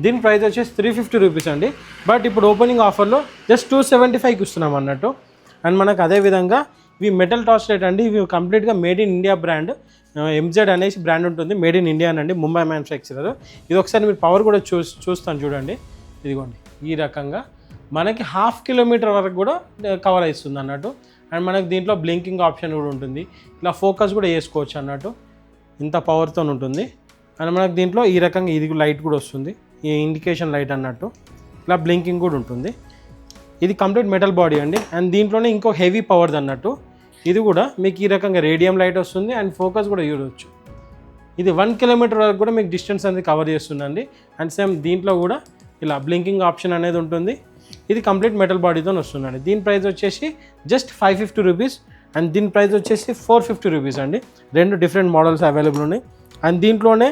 దీని ప్రైస్ వచ్చేసి 350 రూపీస్ అండి. బట్ ఇప్పుడు ఓపెనింగ్ ఆఫర్లో జస్ట్ 275కి ఇస్తున్నాం అన్నట్టు. అండ్ మనకు అదేవిధంగా ఇవి మెటల్ టార్చ్ లైట్ అండి. ఇవి కంప్లీట్గా made in India brand, MZ అనేసి బ్రాండ్ ఉంటుంది, మేడ్ ఇన్ ఇండియా అండి, ముంబై మ్యానుఫ్యాక్చరర్. ఇది ఒకసారి మీరు పవర్ కూడా చూస్తాను చూడండి. ఇదిగోండి ఈ రకంగా మనకి 1/2 కిలోమీటర్ వరకు కూడా కవర్ అవుతుంది అన్నట్టు. అండ్ మనకి దీంట్లో బ్లింకింగ్ ఆప్షన్ కూడా ఉంటుంది, ఇలా ఫోకస్ కూడా చేసుకోవచ్చు అన్నట్టు, ఇంత పవర్తో ఉంటుంది. అండ్ మనకి దీంట్లో ఈ రకంగా ఇది లైట్ కూడా వస్తుంది, ఈ ఇండికేషన్ లైట్ అన్నట్టు, ఇలా బ్లింకింగ్ కూడా ఉంటుంది. ఇది కంప్లీట్ మెటల్ బాడీ అండి. అండ్ దీంట్లోనే ఇంకో హెవీ పవర్ది అన్నట్టు. ఇది కూడా మీకు ఈ రకంగా రేడియం లైట్ వస్తుంది అండ్ ఫోకస్ కూడా చూడవచ్చు. ఇది 1 కిలోమీటర్ వరకు కూడా మీకు డిస్టెన్స్ అనేది కవర్ చేస్తుందండి. అండ్ సేమ్ దీంట్లో కూడా ఇలా బ్లింకింగ్ ఆప్షన్ అనేది ఉంటుంది. ఇది కంప్లీట్ మెటల్ బాడీతో వస్తుందండి. దీని ప్రైస్ వచ్చేసి జస్ట్ 550 రూపీస్ అండ్ దీని ప్రైస్ వచ్చేసి 450 రూపీస్ అండి. 2 డిఫరెంట్ మోడల్స్ అవైలబుల్ ఉన్నాయి. అండ్ దీంట్లోనే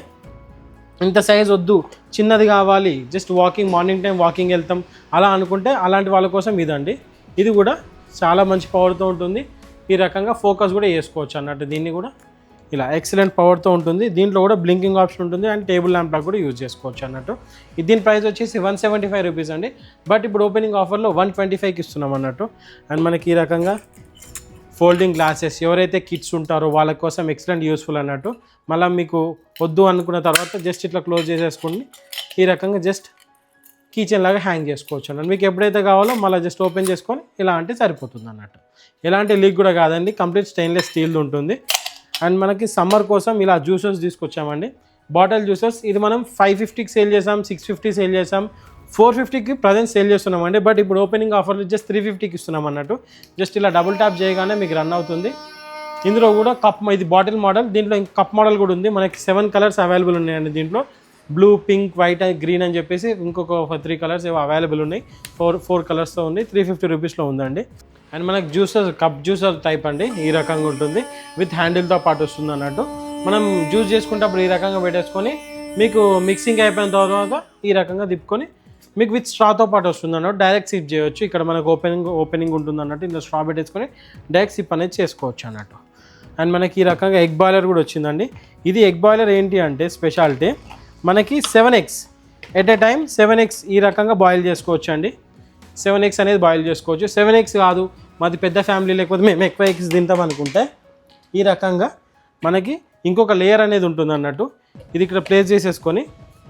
ఇంత సైజ్ వద్దు, చిన్నది కావాలి, just walking, morning time walking వెళ్తాం అలా అనుకుంటే అలాంటి వాళ్ళ కోసం ఇదండి. ఇది కూడా చాలా మంచి పవర్తో ఉంటుంది. ఈ రకంగా ఫోకస్ కూడా వేసుకోవచ్చు అన్నట్టు. దీన్ని కూడా ఇలా ఎక్సలెంట్ పవర్తో ఉంటుంది. దీంట్లో కూడా బ్లింకింగ్ ఆప్షన్ ఉంటుంది అండ్ టేబుల్ ల్యాంప్ లాగా కూడా యూజ్ చేసుకోవచ్చు అన్నట్టు. దీని ప్రైస్ వచ్చేసి 175 రూపీస్ అండి. బట్ ఇప్పుడు ఓపెనింగ్ ఆఫర్లో 125కి ఇస్తున్నాం అన్నట్టు. అండ్ మనకి ఈ రకంగా ఫోల్డింగ్ గ్లాసెస్, ఎవరైతే కిడ్స్ ఉంటారో వాళ్ళ కోసం ఎక్సలెంట్ యూస్ఫుల్ అన్నట్టు. మళ్ళీ మీకు వద్దు అనుకున్న తర్వాత జస్ట్ ఇట్లా క్లోజ్ చేసేసుకోండి, ఈ రకంగా జస్ట్ కీచెన్ లాగా హ్యాంగ్ చేసుకోవచ్చు అన్నట్టు. మీకు ఎప్పుడైతే కావాలో మళ్ళీ జస్ట్ ఓపెన్ చేసుకొని ఇలా అంటే సరిపోతుంది అన్నట్టు. ఎలాంటి లీక్ కూడా కాదండి, కంప్లీట్ స్టెయిన్లెస్ స్టీల్ది ఉంటుంది. అండ్ మనకి సమ్మర్ కోసం ఇలా జ్యూసెస్ తీసుకొచ్చామండి, బాటిల్ జ్యూసెస్. ఇది మనం 550కి సేల్ చేసాం, 650 సేల్ చేసాం, 450కి ప్రజెంట్ సేల్ చేస్తున్నామండి. బట్ ఇప్పుడు ఓపెనింగ్ ఆఫర్లో జస్ట్ 350కి ఇస్తున్నాం అన్నట్టు. జస్ట్ ఇలా డబుల్ ట్యాప్ చేయగానే మీకు రన్ అవుతుంది. ఇందులో కూడా కప్, ఇది బాటిల్ మోడల్, దీంట్లో ఇంక కప్ మోడల్ కూడా ఉంది. మనకి 7 కలర్స్ అవైలబుల్ ఉన్నాయండి దీంట్లో. బ్లూ, పింక్, వైట్, గ్రీన్ అని చెప్పేసి ఇంకొక 3 కలర్స్ ఏవో అవైలబుల్ ఉన్నాయి. 4 కలర్స్తో ఉంది. 350 రూపీస్లో ఉందండి. అండ్ మనకి జ్యూసర్, కప్ జ్యూసర్ టైప్ అండి, ఈ రకంగా ఉంటుంది, విత్ హ్యాండిల్తో పాటు వస్తుంది అన్నట్టు. మనం జ్యూస్ చేసుకునేటప్పుడు ఈ రకంగా పెట్టేసుకొని మీకు మిక్సింగ్ అయిపోయిన తర్వాత ఈ రకంగా తిప్పుకొని మీకు విత్ స్ట్రాతో పాటు వస్తుంది అన్నట్టు. డైరెక్ట్ సిప్ చేయవచ్చు. ఇక్కడ మనకు ఓపెనింగ్ ఉంటుంది అన్నట్టు. ఇందులో స్ట్రా పెట్టేసుకొని డైరెక్ట్ సిప్ అనేది చేసుకోవచ్చు అన్నట్టు. అండ్ మనకి ఈ రకంగా ఎగ్ బాయిలర్ కూడా వచ్చిందండి. ఇది ఎగ్ బాయిలర్ ఏంటి అంటే స్పెషాలిటీ, మనకి 7x at a time 7x ఈ రకంగా బాయిల్ చేసుకోవచ్చు అండి. 7x అనేది బాయిల్ చేసుకోవచ్చు. 7x కాదు మాది పెద్ద ఫ్యామిలీ, లేకపోతే మేము ఎక్కువ ఎగ్స్ తింటాం అనుకుంటే ఈ రకంగా మనకి ఇంకొక లేయర్ అనేది ఉంటుంది అన్నట్టు. ఇది ఇక్కడ ప్లేస్ చేసేసుకొని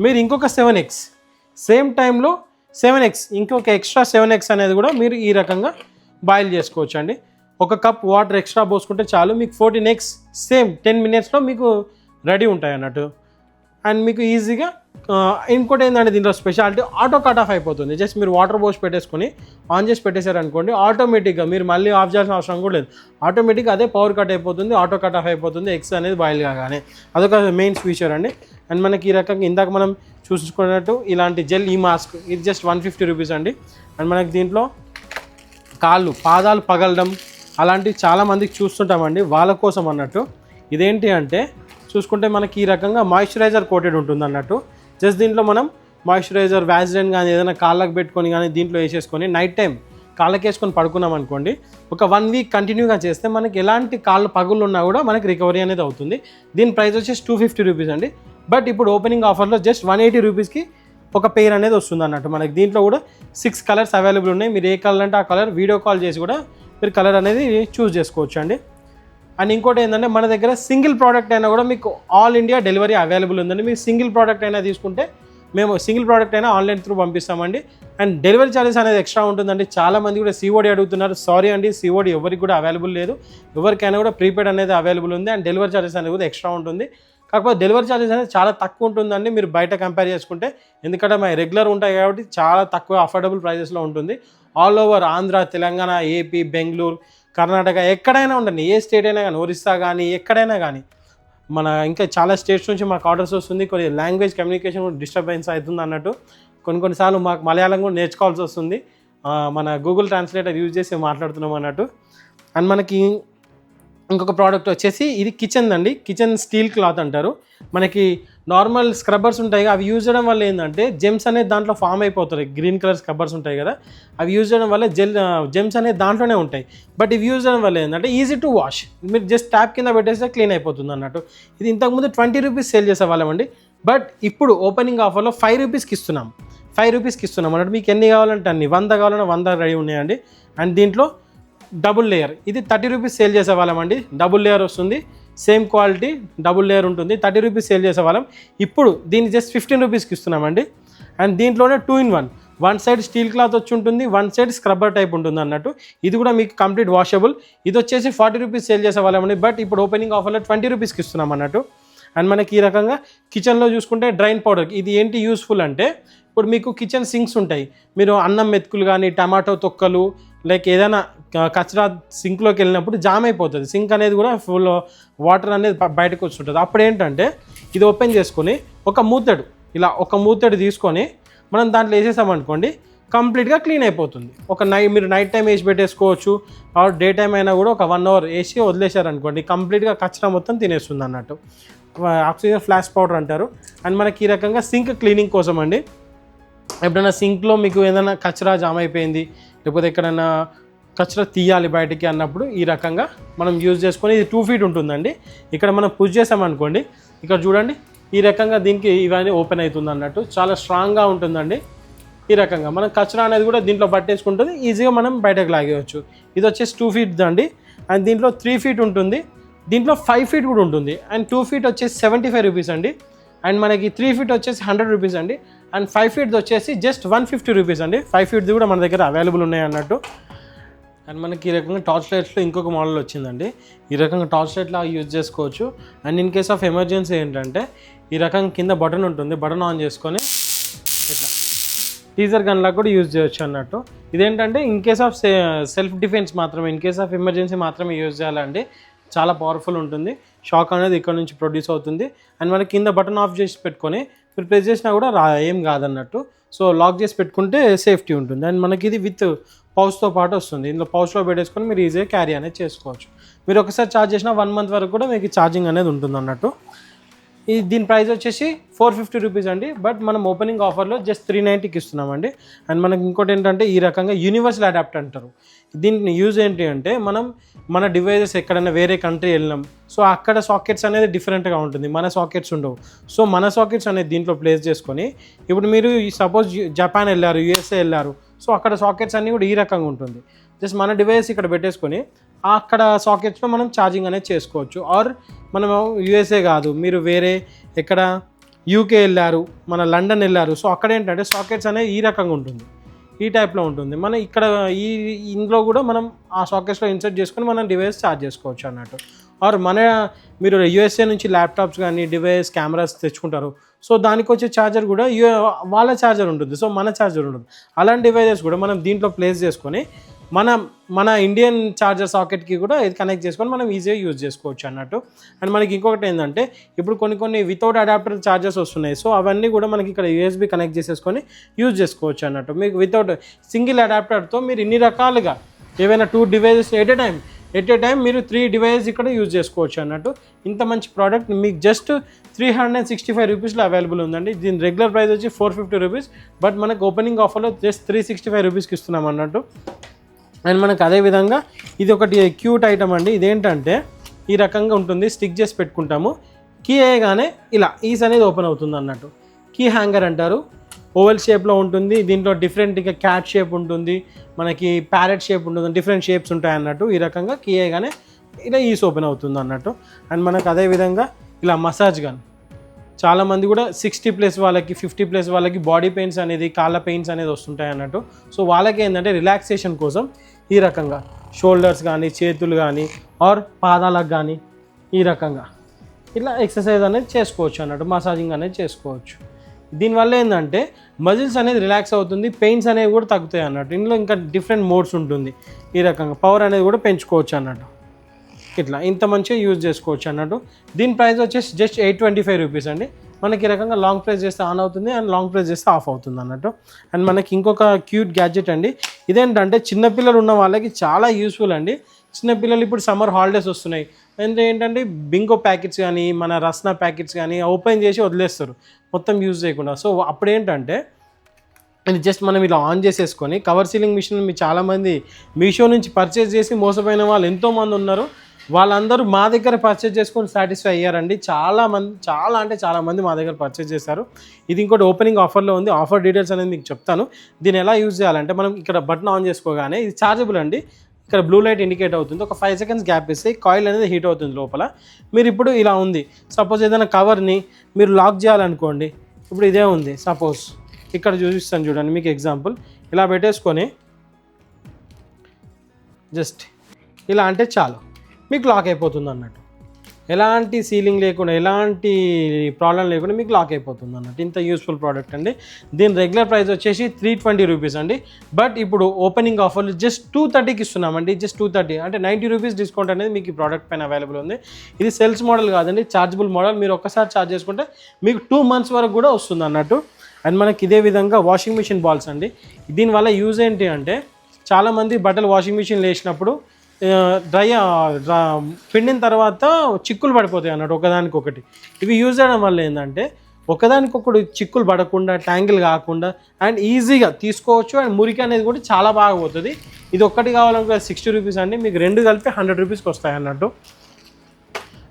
మీరు ఇంకొక 7x సేమ్ టైంలో 7x ఇంకొక ఎక్స్ట్రా 7x అనేది కూడా మీరు ఈ రకంగా బాయిల్ చేసుకోవచ్చు అండి. ఒక కప్ వాటర్ ఎక్స్ట్రా పోసుకుంటే చాలు, మీకు 14x సేమ్ 10 మినిట్స్లో మీకు రెడీ ఉంటాయి అన్నట్టు. అండ్ మీకు ఈజీగా ఇంకోటి ఏంటంటే దీంట్లో స్పెషాలిటీ ఆటో కట్ ఆఫ్ అయిపోతుంది. జస్ట్ మీరు వాటర్ పోసి పెట్టేసుకొని ఆన్ చేసి పెట్టేశారనుకోండి, ఆటోమేటిక్గా మీరు మళ్ళీ ఆఫ్ చేయాల్సిన అవసరం కూడా లేదు. ఆటోమేటిక్గా అదే పవర్ కట్ అయిపోతుంది, ఆటో కట్ ఆఫ్ అయిపోతుంది ఎగ్స్ అనేది బాయిల్ కాగానే. అదొక మెయిన్ ఫీచర్ అండి. అండ్ మనకి ఈ రకంగా ఇందాక మనం చూసుకున్నట్టు ఇలాంటి జెల్ ఈ మాస్క్, ఇది జస్ట్ 150 రూపీస్ అండి. అండ్ మనకి దీంట్లో పాదాలు పగలడం అలాంటివి చాలామందికి చూస్తుంటామండి, వాళ్ళ కోసం అన్నట్టు. ఇదేంటి అంటే చూసుకుంటే మనకి ఈ రకంగా మాయిశ్చరైజర్ కోటెడ్ ఉంటుంది అన్నట్టు. జస్ట్ దీంట్లో మనం మాయిశ్చరైజర్, వ్యాజ్లైన్ కానీ ఏదైనా కాళ్ళకు పెట్టుకొని కానీ దీంట్లో వేసేసుకొని నైట్ టైం కాళ్ళకి వేసుకొని పడుకున్నాం అనుకోండి, ఒక 1 వీక్ కంటిన్యూగా చేస్తే మనకి ఎలాంటి కాళ్ళు పగుళ్ళు ఉన్నా కూడా మనకి రికవరీ అనేది అవుతుంది. దీని ప్రైస్ వచ్చేసి 250 రూపీస్ అండి. బట్ ఇప్పుడు ఓపెనింగ్ ఆఫర్లో జస్ట్ 180 రూపీస్కి ఒక పెయిర్ అనేది వస్తుంది అన్నట్టు. మనకి దీంట్లో కూడా 6 కలర్స్ అవైలబుల్ ఉన్నాయి. మీరు ఏ కలర్ అంటే ఆ కలర్ వీడియో కాల్ చేసి కూడా మీరు కలర్ అనేది చూస్ చేసుకోవచ్చు అండి. అండ్ ఇంకోటి ఏంటంటే మన దగ్గర సింగిల్ ప్రోడక్ట్ అయినా కూడా మీకు ఆల్ ఇండియా డెలివరీ అవైలబుల్ ఉందండి. మీరు సింగిల్ ప్రోడక్ట్ అయినా తీసుకుంటే మేము సింగిల్ ప్రోడక్ట్ అయినా ఆన్లైన్ త్రూ పంపిస్తామండి. అండ్ డెలివరీ ఛార్జెస్ అనేది ఎక్స్ట్రా ఉంటుందండి. చాలామంది కూడా సిఓడి అడుగుతున్నారు. సారీ అండి, సిఓడి ఎవరికి కూడా అవైలబుల్ లేదు. ఎవరికైనా కూడా ప్రీపెయిడ్ అనేది అవైలబుల్ ఉంది. అండ్ డెలివరీ ఛార్జెస్ అనేది కూడా ఎక్స్ట్రా ఉంటుంది. కాకపోతే డెలివరీ ఛార్జెస్ అనేది చాలా తక్కువ ఉంటుందండి మీరు బయట కంపేర్ చేసుకుంటే. ఎందుకంటే మా రెగ్యులర్ ఉంటాయి కాబట్టి చాలా తక్కువ అఫోర్డబుల్ ప్రైజెస్లో ఉంటుంది. All over Andhra, Telangana, AP, Bengaluru, Karnataka ఎక్కడైనా ఉండండి, ఏ స్టేట్ అయినా కానీ, ఒరిస్సా కానీ ఎక్కడైనా కానీ, మన ఇంకా చాలా స్టేట్స్ నుంచి మాకు ఆర్డర్స్ వస్తుంది. కొన్ని లాంగ్వేజ్ కమ్యూనికేషన్ డిస్టర్బెన్స్ అవుతుంది అన్నట్టు. కొన్నిసార్లు మాకు మలయాళం కూడా నేర్చుకోవాల్సి వస్తుంది, మన గూగుల్ ట్రాన్స్లేటర్ యూజ్ చేసి మాట్లాడుతున్నాం అన్నట్టు. అండ్ మనకి ఇంకొక ప్రోడక్ట్ వచ్చేసి ఇది కిచెన్ అండి, కిచెన్ స్టీల్ క్లాత్ అంటారు. మనకి నార్మల్ స్క్రబ్బర్స్ ఉంటాయి, అవి యూజ్ చేయడం వల్ల ఏంటంటే జెమ్స్ అనేది దాంట్లో ఫామ్ అయిపోతాయి. గ్రీన్ కలర్ స్క్రబ్బర్స్ ఉంటాయి కదా, అవి యూజ్ చేయడం వల్ల జెమ్స్ అనేది దాంట్లోనే ఉంటాయి. బట్ ఇవి యూజ్ చేయడం వల్ల ఏంటంటే ఈజీ టు వాష్, మీరు జస్ట్ ట్యాప్ కింద పెట్టేస్తే క్లీన్ అయిపోతుంది అన్నట్టు. ఇది ఇంతకుముందు 20 రూపీస్ సేల్ చేసేవాళ్ళమండి, బట్ ఇప్పుడు ఓపెనింగ్ ఆఫర్లో 5 రూపీస్కి ఇస్తున్నాం. 5 రూపీస్కి ఇస్తున్నాం అన్నట్టు. మీకు ఎన్ని కావాలంటే అన్ని, 100 కావాలన్నా 100 రెడీ ఉన్నాయండి. అండ్ దీంట్లో డబుల్ లేయర్, ఇది 30 రూపీస్ సేల్ చేసేవాళ్ళమండి. డబుల్ లేయర్ వస్తుంది, సేమ్ క్వాలిటీ డబుల్ లేయర్ ఉంటుంది. 30 రూపీస్ సేల్ చేసేవాళ్ళం, ఇప్పుడు దీన్ని జస్ట్ 15 రూపీస్కి ఇస్తున్నామండి. అండ్ దీంట్లోనే 2 in 1, one side steel cloth వచ్చి ఉంటుంది, వన్ సైడ్ స్క్రబ్బర్ టైప్ ఉంటుంది అన్నట్టు. ఇది కూడా మీకు కంప్లీట్ వాషబుల్. ఇది వచ్చేసి 40 రూపీస్ సేల్ చేసేవాళ్ళమండి, బట్ ఇప్పుడు ఓపెనింగ్ ఆఫర్లో 20 రూపీస్కి ఇస్తున్నాం అన్నట్టు. అండ్ మనకి ఈ రకంగా కిచెన్లో చూసుకుంటే డ్రైన్ పౌడర్, ఇది ఏంటి యూస్ఫుల్ అంటే ఇప్పుడు మీకు కిచెన్ సింక్స్ ఉంటాయి, మీరు అన్నం మెతుకులు కానీ టమాటో తొక్కలు లైక్ ఏదైనా కచరా సింక్లోకి వెళ్ళినప్పుడు జామ్ అయిపోతుంది. సింక్ అనేది కూడా ఫుల్ వాటర్ అనేది బయటకు వస్తుంటుంది. అప్పుడు ఏంటంటే ఇది ఓపెన్ చేసుకొని ఒక మూతడు తీసుకొని మనం దాంట్లో వేసేసామనుకోండి, కంప్లీట్గా క్లీన్ అయిపోతుంది. మీరు నైట్ టైం వేసి పెట్టేసుకోవచ్చు, ఆర్ డే టైం అయినా కూడా ఒక 1 hour వేసి వదిలేశారనుకోండి, కంప్లీట్గా కచరా మొత్తం తినేస్తుంది అన్నట్టు. ఆక్సిజన్ ఫ్లాష్ పౌడర్ అంటారు. అండ్ మనకి ఈ రకంగా సింక్ క్లీనింగ్ కోసం అండి, ఎప్పుడైనా సింక్లో మీకు ఏదైనా కచరా జామ్ అయిపోయింది, లేకపోతే ఎక్కడైనా కచరా తీయాలి బయటికి అన్నప్పుడు ఈ రకంగా మనం యూజ్ చేసుకొని, ఇది 2 feet ఉంటుందండి. ఇక్కడ మనం పుష్ చేసామనుకోండి, ఇక్కడ చూడండి ఈ రకంగా దీనికి ఇవన్నీ ఓపెన్ అవుతుంది అన్నట్టు. చాలా స్ట్రాంగ్గా ఉంటుందండి. ఈ రకంగా మనం కచరా అనేది కూడా దీంట్లో పట్టేసుకుంటుంది, ఈజీగా మనం బయటకు లాగేయచ్చు. ఇది వచ్చేసి 2 feet అండి. అండ్ దీంట్లో 3 feet ఉంటుంది, దీంట్లో 5 feet కూడా ఉంటుంది. అండ్ 2 feet వచ్చేసి 75 రూపీస్ అండి. అండ్ మనకి 3 feet వచ్చేసి 100 రూపీస్ అండి. అండ్ 5 feet వచ్చేసి జస్ట్ 150 రూపీస్ అండి. 5 feet కూడా మన దగ్గర అవైలబుల్ ఉన్నాయి అన్నట్టు. అండ్ మనకి ఈ రకంగా టార్చ్ లైట్స్లో ఇంకొక మోడల్ వచ్చిందండి. ఈ రకంగా టార్చ్ లైట్లా యూజ్ చేసుకోవచ్చు. And in case of emergency ఏంటంటే ఈ రకంగా కింద బటన్ ఉంటుంది, బటన్ ఆన్ చేసుకొని ఇట్లా టీజర్ గన్లా కూడా యూజ్ చేయొచ్చు అన్నట్టు. ఇదేంటంటే in case of self defence మాత్రమే, ఇన్ కేస్ ఆఫ్ ఎమర్జెన్సీ మాత్రమే యూజ్ చేయాలండి. చాలా పవర్ఫుల్ ఉంటుంది, షాక్ అనేది ఇక్కడ నుంచి ప్రొడ్యూస్ అవుతుంది. అండ్ మనకి కింద బటన్ ఆఫ్ చేసి పెట్టుకొని మీరు ప్రెస్ చేసినా కూడా ఏం కాదన్నట్టు. సో లాక్ చేసి పెట్టుకుంటే సేఫ్టీ ఉంటుంది. అండ్ మనకి ఇది విత్ పౌచ్తో పాటు వస్తుంది. ఇందులో పౌచ్లో పెట్టేసుకొని మీరు ఈజీగా క్యారీ అనేది చేసుకోవచ్చు. మీరు ఒకసారి ఛార్జ్ చేసినా 1 month వరకు కూడా మీకు ఛార్జింగ్ అనేది ఉంటుంది అన్నట్టు. దీని ప్రైస్ వచ్చేసి 450 రూపీస్ అండి, బట్ మనం ఓపెనింగ్ ఆఫర్లో జస్ట్ 390కి ఇస్తున్నామండి. అండ్ మనకి ఇంకోటి ఏంటంటే ఈ రకంగా యూనివర్సల్ అడాప్టర్ అంటారు. దీని యూజ్ ఏంటి అంటే మన డివైజెస్ ఎక్కడైనా వేరే కంట్రీ వెళ్ళినాం, సో అక్కడ సాకెట్స్ అనేది డిఫరెంట్గా ఉంటుంది, మన సాకెట్స్ ఉండవు. సో మన సాకెట్స్ అనేది దీంట్లో ప్లేస్ చేసుకొని, ఇప్పుడు మీరు సపోజ్ జపాన్ వెళ్ళారు, USA వెళ్ళారు, సో అక్కడ సాకెట్స్ అన్నీ కూడా ఈ రకంగా ఉంటుంది. జస్ట్ మన డివైస్ ఇక్కడ పెట్టేసుకొని అక్కడ సాకెట్స్లో మనం ఛార్జింగ్ అనేది చేసుకోవచ్చు. ఆర్ మనం USA కాదు, మీరు వేరే ఎక్కడ UK వెళ్ళారు, మన లండన్ వెళ్ళారు, సో అక్కడ ఏంటంటే సాకెట్స్ అనేది ఈ రకంగా ఉంటుంది, ఈ టైప్లో ఉంటుంది. మనం ఇక్కడ ఇందులో కూడా మనం ఆ సాకెట్స్లో ఇన్సర్ట్ చేసుకొని మనం డివైస్ ఛార్జ్ చేసుకోవచ్చు అన్నట్టు. ఆర్ మీరు USA నుంచి ల్యాప్టాప్స్ కానీ డివైస్ కెమెరాస్ తెచ్చుకుంటారు, సో దానికి వచ్చే ఛార్జర్ కూడా వాళ్ళ ఛార్జర్ ఉంటుంది, సో మన ఛార్జర్ ఉంటుంది. అలాంటి డివైజెస్ కూడా మనం దీంట్లో ప్లేస్ చేసుకొని మన ఇండియన్ ఛార్జర్ సాకెట్కి కూడా ఇది కనెక్ట్ చేసుకొని మనం ఈజీగా యూజ్ చేసుకోవచ్చు అన్నట్టు. అండ్ మనకి ఇంకొకటి ఏంటంటే ఇప్పుడు కొన్ని వితౌట్ అడాప్టర్ ఛార్జర్స్ వస్తున్నాయి, సో అవన్నీ కూడా మనకి ఇక్కడ USB కనెక్ట్ చేసేసుకొని యూజ్ చేసుకోవచ్చు అన్నట్టు. మీకు వితౌట్ సింగిల్ అడాప్టర్తో మీరు ఇన్ని రకాలుగా ఏవైనా 2 డివైజెస్ ఎట్ ఏ టైం మీరు 3 డివైజెస్ ఇక్కడ యూజ్ చేసుకోవచ్చు అన్నట్టు. ఇంత మంచి ప్రోడక్ట్ మీకు జస్ట్ 365 రూపీస్లో అవైలబుల్ ఉందండి. దీని రెగ్యులర్ ప్రైస్ వచ్చి 450 రూపీస్, బట్ మనకు ఓపెనింగ్ ఆఫర్లో జస్ట్ 365 రూపీస్కి ఇస్తున్నాం అన్నట్టు. అండ్ మనకు అదేవిధంగా ఇది ఒకటి క్యూట్ ఐటమ్ అండి. ఇదేంటంటే ఈ రకంగా ఉంటుంది, స్టిక్ చేసి పెట్టుకుంటాము, కీ వేయగానే ఇలా ఈస్ అనేది ఓపెన్ అవుతుంది అన్నట్టు. కీ హ్యాంగర్ అంటారు, ఓవెల్ షేప్లో ఉంటుంది. దీంట్లో డిఫరెంట్గా క్యాట్ షేప్ ఉంటుంది, మనకి ప్యారెట్ షేప్ ఉంటుంది, డిఫరెంట్ షేప్స్ ఉంటాయి అన్నట్టు. ఈ రకంగా కీ వేయగానే ఇలా ఈస్ ఓపెన్ అవుతుంది అన్నట్టు. అండ్ మనకు అదేవిధంగా ఇలా మసాజ్ గన్, చాలామంది కూడా 60+ వాళ్ళకి 50+ వాళ్ళకి బాడీ పెయిన్స్ అనేది, కాళ్ళ పెయిన్స్ అనేది వస్తుంటాయి అన్నట్టు. సో వాళ్ళకి ఏంటంటే రిలాక్సేషన్ కోసం ఈ రకంగా షోల్డర్స్ కానీ, చేతులు కానీ, ఆర్ పాదాలకు కానీ ఈ రకంగా ఇలా ఎక్సర్సైజ్ అనేది చేసుకోవచ్చు అన్నట్టు, మసాజింగ్ అనేది చేసుకోవచ్చు. దీనివల్ల ఏంటంటే మజిల్స్ అనేది రిలాక్స్ అవుతుంది, పెయిన్స్ అనేవి కూడా తగ్గుతాయి అన్నట్టు. ఇందులో ఇంకా డిఫరెంట్ మోడ్స్ ఉంటుంది, ఈ రకంగా పవర్ అనేది కూడా పెంచుకోవచ్చు అన్నట్టు. ఇట్లా ఇంత మంచిగా యూజ్ చేసుకోవచ్చు అన్నట్టు. దీని ప్రైస్ వచ్చేసి జస్ట్ 825 రూపీస్ అండి. మనకి ఈ రకంగా లాంగ్ ప్రెస్ చేస్తే ఆన్ అవుతుంది అండ్ లాంగ్ ప్రెస్ చేస్తే ఆఫ్ అవుతుంది అన్నట్టు. అండ్ మనకి ఇంకొక క్యూట్ గ్యాడ్జెట్ అండి. ఇదేంటంటే చిన్నపిల్లలు ఉన్న వాళ్ళకి చాలా యూస్ఫుల్ అండి. చిన్నపిల్లలు ఇప్పుడు సమ్మర్ హాలిడేస్ వస్తున్నాయి, ఏంటంటే బింగో ప్యాకెట్స్ కానీ మన రస్నా ప్యాకెట్స్ కానీ ఓపెన్ చేసి వదిలేస్తారు మొత్తం యూజ్ చేయకుండా. సో అప్పుడు ఏంటంటే ఇది జస్ట్ మనం ఇలా ఆన్ చేసేసుకొని కవర్ సీలింగ్ మిషన్ మీ చాలామంది మీషో నుంచి పర్చేస్ చేసి మోసపోయిన వాళ్ళు ఎంతోమంది ఉన్నారు. వాళ్ళందరూ మా దగ్గర పర్చేస్ చేసుకొని సాటిస్ఫై అయ్యారండి. చాలామంది మా దగ్గర పర్చేస్ చేశారు. ఇది ఇంకోటి ఓపెనింగ్ ఆఫర్లో ఉంది. ఆఫర్ డీటెయిల్స్ అనేది మీకు చెప్తాను. దీన్ని ఎలా యూజ్ చేయాలంటే మనం ఇక్కడ బటన్ ఆన్ చేసుకోగానే ఇది ఛార్జబుల్ అండి. ఇక్కడ బ్లూ లైట్ ఇండికేట్ అవుతుంది. ఒక 5 seconds గ్యాప్ ఇస్తే కాయిల్ అనేది హీట్ అవుతుంది లోపల. మీరు ఇప్పుడు ఇలా ఉంది, సపోజ్ ఏదైనా కవర్ని మీరు లాక్ చేయాలనుకోండి. ఇప్పుడు ఇదే ఉంది, సపోజ్ ఇక్కడ చూపిస్తాను చూడండి మీకు ఎగ్జాంపుల్. ఇలా పెట్టేసుకొని జస్ట్ ఇలా అంటే చాలు మీకు లాక్ అయిపోతుంది అన్నట్టు. ఎలాంటి సీలింగ్ లేకుండా ఎలాంటి ప్రాబ్లం లేకుండా మీకు లాక్ అయిపోతుంది అన్నట్టు. ఇంత యూస్ఫుల్ ప్రోడక్ట్ అండి. దీని రెగ్యులర్ ప్రైస్ వచ్చేసి 320 రూపీస్ అండి. బట్ ఇప్పుడు ఓపెనింగ్ ఆఫర్లు జస్ట్ 230కి ఇస్తున్నామండి. జస్ట్ 230 అంటే 90 రూపీస్ డిస్కౌంట్ అనేది మీకు ఈ ప్రోడక్ట్ పైన అవైలబుల్ ఉంది. ఇది సేల్స్ మోడల్ కాదండి, చార్జబుల్ మోడల్. మీరు ఒక్కసారి ఛార్జ్ చేసుకుంటే మీకు 2 months వరకు కూడా వస్తుంది అన్నట్టు. అండ్ మనకి ఇదే విధంగా వాషింగ్ మిషన్ బాల్స్ అండి. దీనివల్ల యూజ్ ఏంటి అంటే చాలామంది బట్టలు వాషింగ్ మిషన్లో వేసినప్పుడు పిండిన తర్వాత చిక్కులు పడిపోతాయి అన్నట్టు ఒకదానికొకటి. ఇవి యూజ్ చేయడం వల్ల ఏంటంటే ఒకదానికొకటి చిక్కులు పడకుండా, ట్యాంగిల్ కాకుండా అండ్ ఈజీగా తీసుకోవచ్చు. అండ్ మురికి అనేది కూడా చాలా బాగా పోతుంది. ఇది ఒక్కటి కావాలనుకో 60 రూపీస్ అండి. మీకు రెండు కలిపి 100 రూపీస్కి వస్తాయి అన్నట్టు.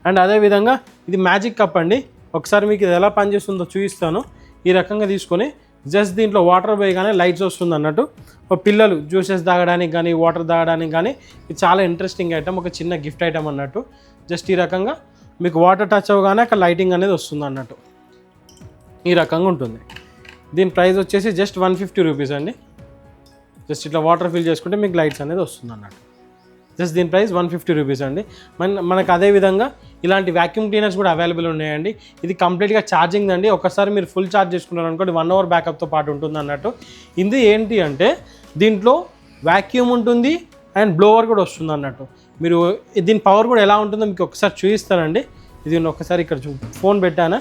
అండ్ అదేవిధంగా ఇది మ్యాజిక్ కప్ అండి. ఒకసారి మీకు ఇది ఎలా పనిచేస్తుందో చూపిస్తాను. ఈ రకంగా తీసుకొని జస్ట్ దీంట్లో వాటర్ పోయగానే లైట్స్ వస్తుంది అన్నట్టు. పిల్లలు జ్యూసెస్ తాగడానికి కానీ వాటర్ తాగడానికి కానీ ఇది చాలా ఇంట్రెస్టింగ్ ఐటమ్, ఒక చిన్న గిఫ్ట్ ఐటమ్ అన్నట్టు. జస్ట్ ఈ రకంగా మీకు వాటర్ టచ్ అవ్వగానే అక్కడ లైటింగ్ అనేది వస్తుంది అన్నట్టు. ఈ రకంగా ఉంటుంది. దీని ప్రైస్ వచ్చేసి జస్ట్ 150 రూపీస్ అండి. జస్ట్ ఇట్లా వాటర్ ఫిల్ చేసుకుంటే మీకు లైట్స్ అనేది వస్తుంది అన్నట్టు. జస్ట్ దీని ప్రైస్ 150 రూపీస్ అండి. మనకు అదేవిధంగా ఇలాంటి వ్యాక్యూమ్ క్లీనర్స్ కూడా అవైలబుల్ ఉన్నాయండి. ఇది కంప్లీట్గా ఛార్జింగ్ అండి. ఒకసారి మీరు ఫుల్ ఛార్జ్ చేసుకున్నారు అనుకోండి 1 hour బ్యాకప్తో పాటు ఉంటుంది అన్నట్టు. ఇది ఏంటి అంటే దీంట్లో వ్యాక్యూమ్ ఉంటుంది అండ్ బ్లోవర్ కూడా వస్తుంది అన్నట్టు. మీరు దీని పవర్ కూడా ఎలా ఉంటుందో మీకు ఒకసారి చూపిస్తానండి. ఇది ఒకసారి ఇక్కడ ఫోన్ పెట్టానా,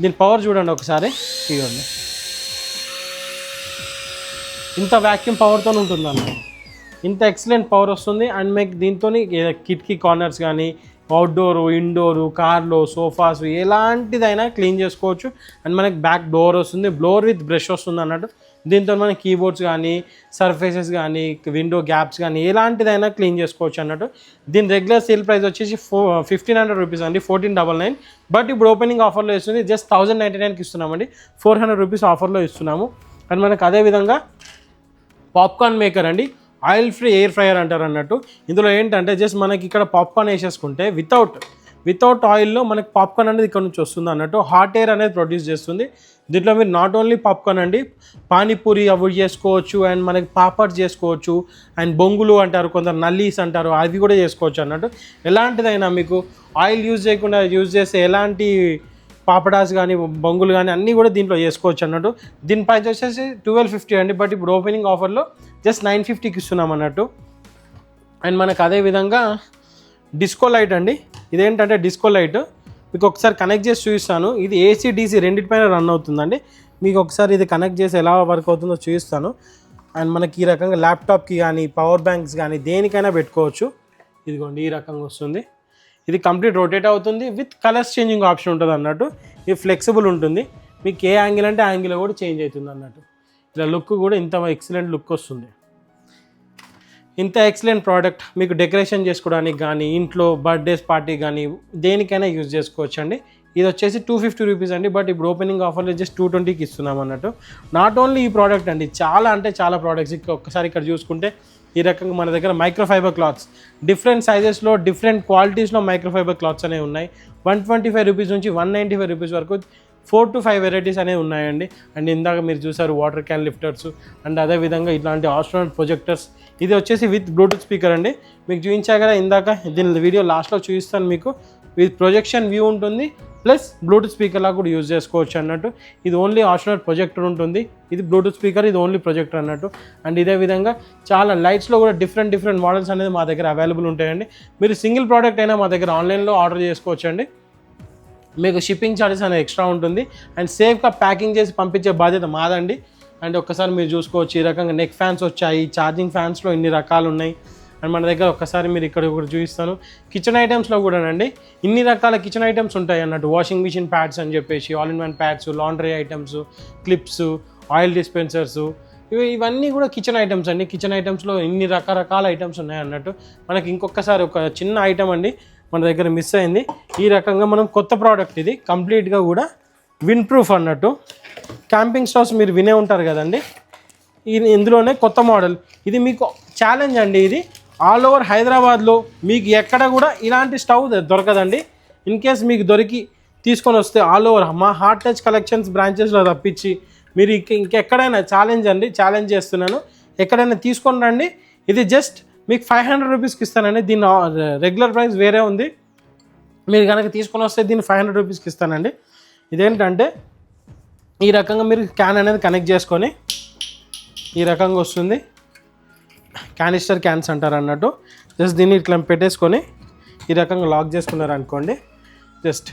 దీని పవర్ చూడండి ఒకసారి. ఇవ్వండి, ఇంత వ్యాక్యూమ్ పవర్తో ఉంటుంది అన్నట్టు. ఇంత ఎక్సలెంట్ పవర్ వస్తుంది. అండ్ మీకు దీంతో కిటికీ కార్నర్స్ కానీ అవుట్డోరు, ఇండోరు, కార్లో, సోఫాస్ ఎలాంటిదైనా క్లీన్ చేసుకోవచ్చు. అండ్ మనకి బ్యాక్ డోర్ వస్తుంది, బ్లోర్ విత్ బ్రష్ వస్తుంది అన్నట్టు. దీంతో మన కీబోర్డ్స్ కానీ సర్ఫేసెస్ కానీ విండో గ్యాప్స్ కానీ ఎలాంటిదైనా క్లీన్ చేసుకోవచ్చు అన్నట్టు. దీని రెగ్యులర్ సేల్ ప్రైస్ వచ్చేసి 1500 రూపీస్ అండి, 1499. బట్ ఇప్పుడు ఓపెనింగ్ ఆఫర్లో ఇస్తుంది జస్ట్ 1099కి ఇస్తున్నామండి. 400 రూపీస్ ఆఫర్లో ఇస్తున్నాము. అండ్ మనకు అదేవిధంగా పాప్కార్న్ మేకర్ అండి, ఆయిల్ ఫ్రీ ఎయిర్ ఫ్రైయర్ అంటారు అన్నట్టు. ఇందులో ఏంటంటే జస్ట్ మనకి ఇక్కడ పాప్కార్న్ వేసేసుకుంటే వితౌట్ ఆయిల్లో మనకి పాప్కార్న్ అనేది ఇక్కడ నుంచి వస్తుంది అన్నట్టు. హాట్ ఎయిర్ అనేది ప్రొడ్యూస్ చేస్తుంది. దీంట్లో మీరు నాట్ ఓన్లీ పాప్కార్న్ అండి, పానీపూరి అవి చేసుకోవచ్చు అండ్ మనకి పాపడ్ చేసుకోవచ్చు అండ్ బొంగులు అంటారు కొందరు, నల్లీస్ అంటారు, అవి కూడా చేసుకోవచ్చు అన్నట్టు. ఎలాంటిదైనా మీకు ఆయిల్ యూజ్ చేయకుండా యూజ్ చేస్తే ఎలాంటి పాపడాస్ కానీ బొంగులు కానీ అన్నీ కూడా దీంట్లో చేసుకోవచ్చు అన్నట్టు. దీని ప్రైస్ వచ్చేసి 1250 అండి. బట్ ఇప్పుడు ఓపెనింగ్ ఆఫర్లో జస్ట్ 950కి ఇస్తున్నాం అన్నట్టు. అండ్ మనకు అదేవిధంగా డిస్కో లైట్ అండి. ఇదేంటంటే డిస్కో లైట్ మీకు ఒకసారి కనెక్ట్ చేసి చూపిస్తాను. ఇది AC DC రెండింటిపైన రన్ అవుతుందండి. మీకు ఒకసారి ఇది కనెక్ట్ చేసి ఎలా వర్క్ అవుతుందో చూపిస్తాను. అండ్ మనకి ఈ రకంగా ల్యాప్టాప్కి కానీ పవర్ బ్యాంక్స్ కానీ దేనికైనా పెట్టుకోవచ్చు. ఇదిగోండి ఈ రకంగా వస్తుంది. ఇది కంప్లీట్ రొటేట్ అవుతుంది విత్ కలర్స్ చేంజింగ్ ఆప్షన్ ఉంటుంది అన్నట్టు. ఇది ఫ్లెక్సిబుల్ ఉంటుంది, మీకు ఏ యాంగిల్ అంటే యాంగిల్ కూడా చేంజ్ అవుతుంది అన్నట్టు. ఇలా లుక్ కూడా ఇంత ఎక్సలెంట్ లుక్ వస్తుంది. ఇంత ఎక్సలెంట్ ప్రోడక్ట్ మీకు డెకరేషన్ చేసుకోవడానికి కానీ ఇంట్లో బర్త్డేస్ పార్టీ కానీ దేనికైనా యూజ్ చేసుకోవచ్చు అండి. ఇది వచ్చేసి 250 రూపీస్ అండి. బట్ ఇప్పుడు ఓపెనింగ్ ఆఫర్లో జస్ట్ 220కి ఇస్తున్నాం అన్నట్టు. నాట్ ఓన్లీ ఈ ప్రోడక్ట్ అండి, చాలా ప్రోడక్ట్స్ ఒక్కసారి ఇక్కడ చూసుకుంటే ఈ రకంగా మన దగ్గర మైక్రోఫైబర్ క్లాత్స్ డిఫరెంట్ సైజెస్లో డిఫరెంట్ క్వాలిటీస్లో మైక్రోఫైబర్ క్లాత్స్ అనేవి ఉన్నాయి. 125 రూపీస్ నుంచి 195 రూపీస్ వరకు 4 to 5 వెరైటీస్ అనేవి ఉన్నాయండి. అండ్ ఇందాక మీరు చూసారు వాటర్ క్యాన్ లిఫ్టర్స్ అండ్ అదేవిధంగా ఇట్లాంటి ఆస్ట్రోనాట్ ప్రొజెక్టర్స్. ఇది వచ్చేసి విత్ బ్లూటూత్ స్పీకర్ అండి. మీకు చూపించా కదా ఇందాక, దీని వీడియో లాస్ట్లో చూపిస్తాను మీకు. విత్ ప్రొజెక్షన్ వ్యూ ఉంటుంది ప్లస్ బ్లూటూత్ స్పీకర్ లాగా కూడా యూజ్ చేసుకోవచ్చు అన్నట్టు. ఇది ఓన్లీ ఆస్ట్రోనాట్ ప్రొజెక్టర్ ఉంటుంది, ఇది బ్లూటూత్ స్పీకర్, ఇది ఓన్లీ ప్రొజెక్టర్ అన్నట్టు. అండ్ ఇదే విధంగా చాలా లైట్స్లో కూడా డిఫరెంట్ మోడల్స్ అనేది మా దగ్గర అవైలబుల్ ఉంటాయండి. మీరు సింగిల్ ప్రోడక్ట్ అయినా మా దగ్గర ఆన్లైన్లో ఆర్డర్ చేసుకోవచ్చు అండి. మీకు షిప్పింగ్ ఛార్జెస్ అనేది ఎక్స్ట్రా ఉంటుంది. అండ్ సేఫ్గా ప్యాకింగ్ చేసి పంపించే బాధ్యత మాదండి. అండ్ ఒక్కసారి మీరు చూసుకోవచ్చు, ఈ రకంగా నెక్ ఫ్యాన్స్ వచ్చాయి, ఛార్జింగ్ ఫ్యాన్స్లో ఇన్ని రకాలు ఉన్నాయి. అండ్ మన దగ్గర ఒక్కసారి మీరు ఇక్కడ కూడా చూపిస్తాను. కిచెన్ ఐటమ్స్లో కూడా అండి ఇన్ని రకాల కిచెన్ ఐటమ్స్ ఉంటాయి అన్నట్టు. వాషింగ్ మిషన్ ప్యాడ్స్ అని చెప్పేసి, all in one pads, laundry items, clips, oil dispensers, ఇవన్నీ కూడా కిచెన్ ఐటమ్స్ అండి. కిచెన్ ఐటమ్స్లో ఇన్ని రకరకాల ఐటమ్స్ ఉన్నాయి అన్నట్టు. మనకి ఇంకొకసారి ఒక చిన్న ఐటమ్ అండి మన దగ్గర మిస్ అయింది. ఈ రకంగా మనం కొత్త ప్రోడక్ట్ ఇది, కంప్లీట్గా కూడా విండ్ ప్రూఫ్ అన్నట్టు. క్యాంపింగ్ స్టవ్స్ మీరు వినే ఉంటారు కదండి, ఇందులోనే కొత్త మోడల్ ఇది. మీకు ఛాలెంజ్ అండి ఇది. ఆల్ ఓవర్ హైదరాబాద్లో మీకు ఎక్కడ కూడా ఇలాంటి స్టవ్ దొరకదండి. ఇన్ కేస్ మీకు దొరికి తీసుకొని వస్తే ఆల్ ఓవర్ మా హార్ట్ టచ్ కలెక్షన్స్ బ్రాంచెస్లో తప్పించి మీరు ఇంకెక్కడైనా ఛాలెంజ్ చేస్తున్నాను, ఎక్కడైనా తీసుకొని రండి. ఇది జస్ట్ మీకు 500 రూపీస్కి ఇస్తానండి. దీని రెగ్యులర్ ప్రైస్ వేరే ఉంది. మీరు కనుక తీసుకొని వస్తే దీన్ని 500 రూపీస్కి ఇస్తానండి. ఇదేంటంటే ఈ రకంగా మీరు క్యాన్ అనేది కనెక్ట్ చేసుకొని ఈ రకంగా వస్తుంది. క్యానిస్టర్ క్యాన్స్ అంటారు అన్నట్టు. జస్ట్ దీన్ని ఇట్లా పెట్టేసుకొని ఈ రకంగా లాక్ చేసుకున్నారు అనుకోండి. జస్ట్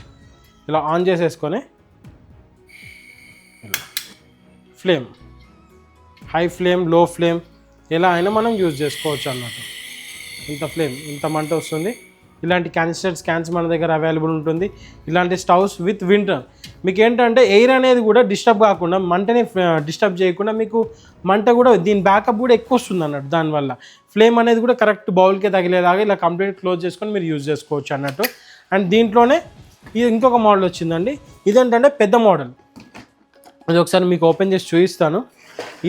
ఇలా ఆన్ చేసేసుకొని ఫ్లేమ్, హై ఫ్లేమ్, లో ఫ్లేమ్ ఎలా అయినా మనం యూజ్ చేసుకోవచ్చు అన్నట్టు. ఇంత మంట వస్తుంది. ఇలాంటి క్యాన్స్ మన దగ్గర అవైలబుల్ ఉంటుంది. ఇలాంటి స్టవ్స్ విత్ వింటర్ మీకు ఏంటంటే ఎయిర్ అనేది కూడా డిస్టర్బ్ కాకుండా, మంటని డిస్టర్బ్ చేయకుండా మీకు మంట కూడా దీని బ్యాకప్ కూడా ఎక్కువ వస్తుంది అన్నట్టు. దానివల్ల ఫ్లేమ్ అనేది కూడా కరెక్ట్ బౌల్కే తగిలేలాగా ఇలా కంప్లీట్ క్లోజ్ చేసుకొని మీరు యూజ్ చేసుకోవచ్చు అన్నట్టు. అండ్ దీంట్లోనే ఇది ఇంకొక మోడల్ వచ్చిందండి. ఇదేంటంటే పెద్ద మోడల్. ఇది ఒకసారి మీకు ఓపెన్ చేసి చూపిస్తాను.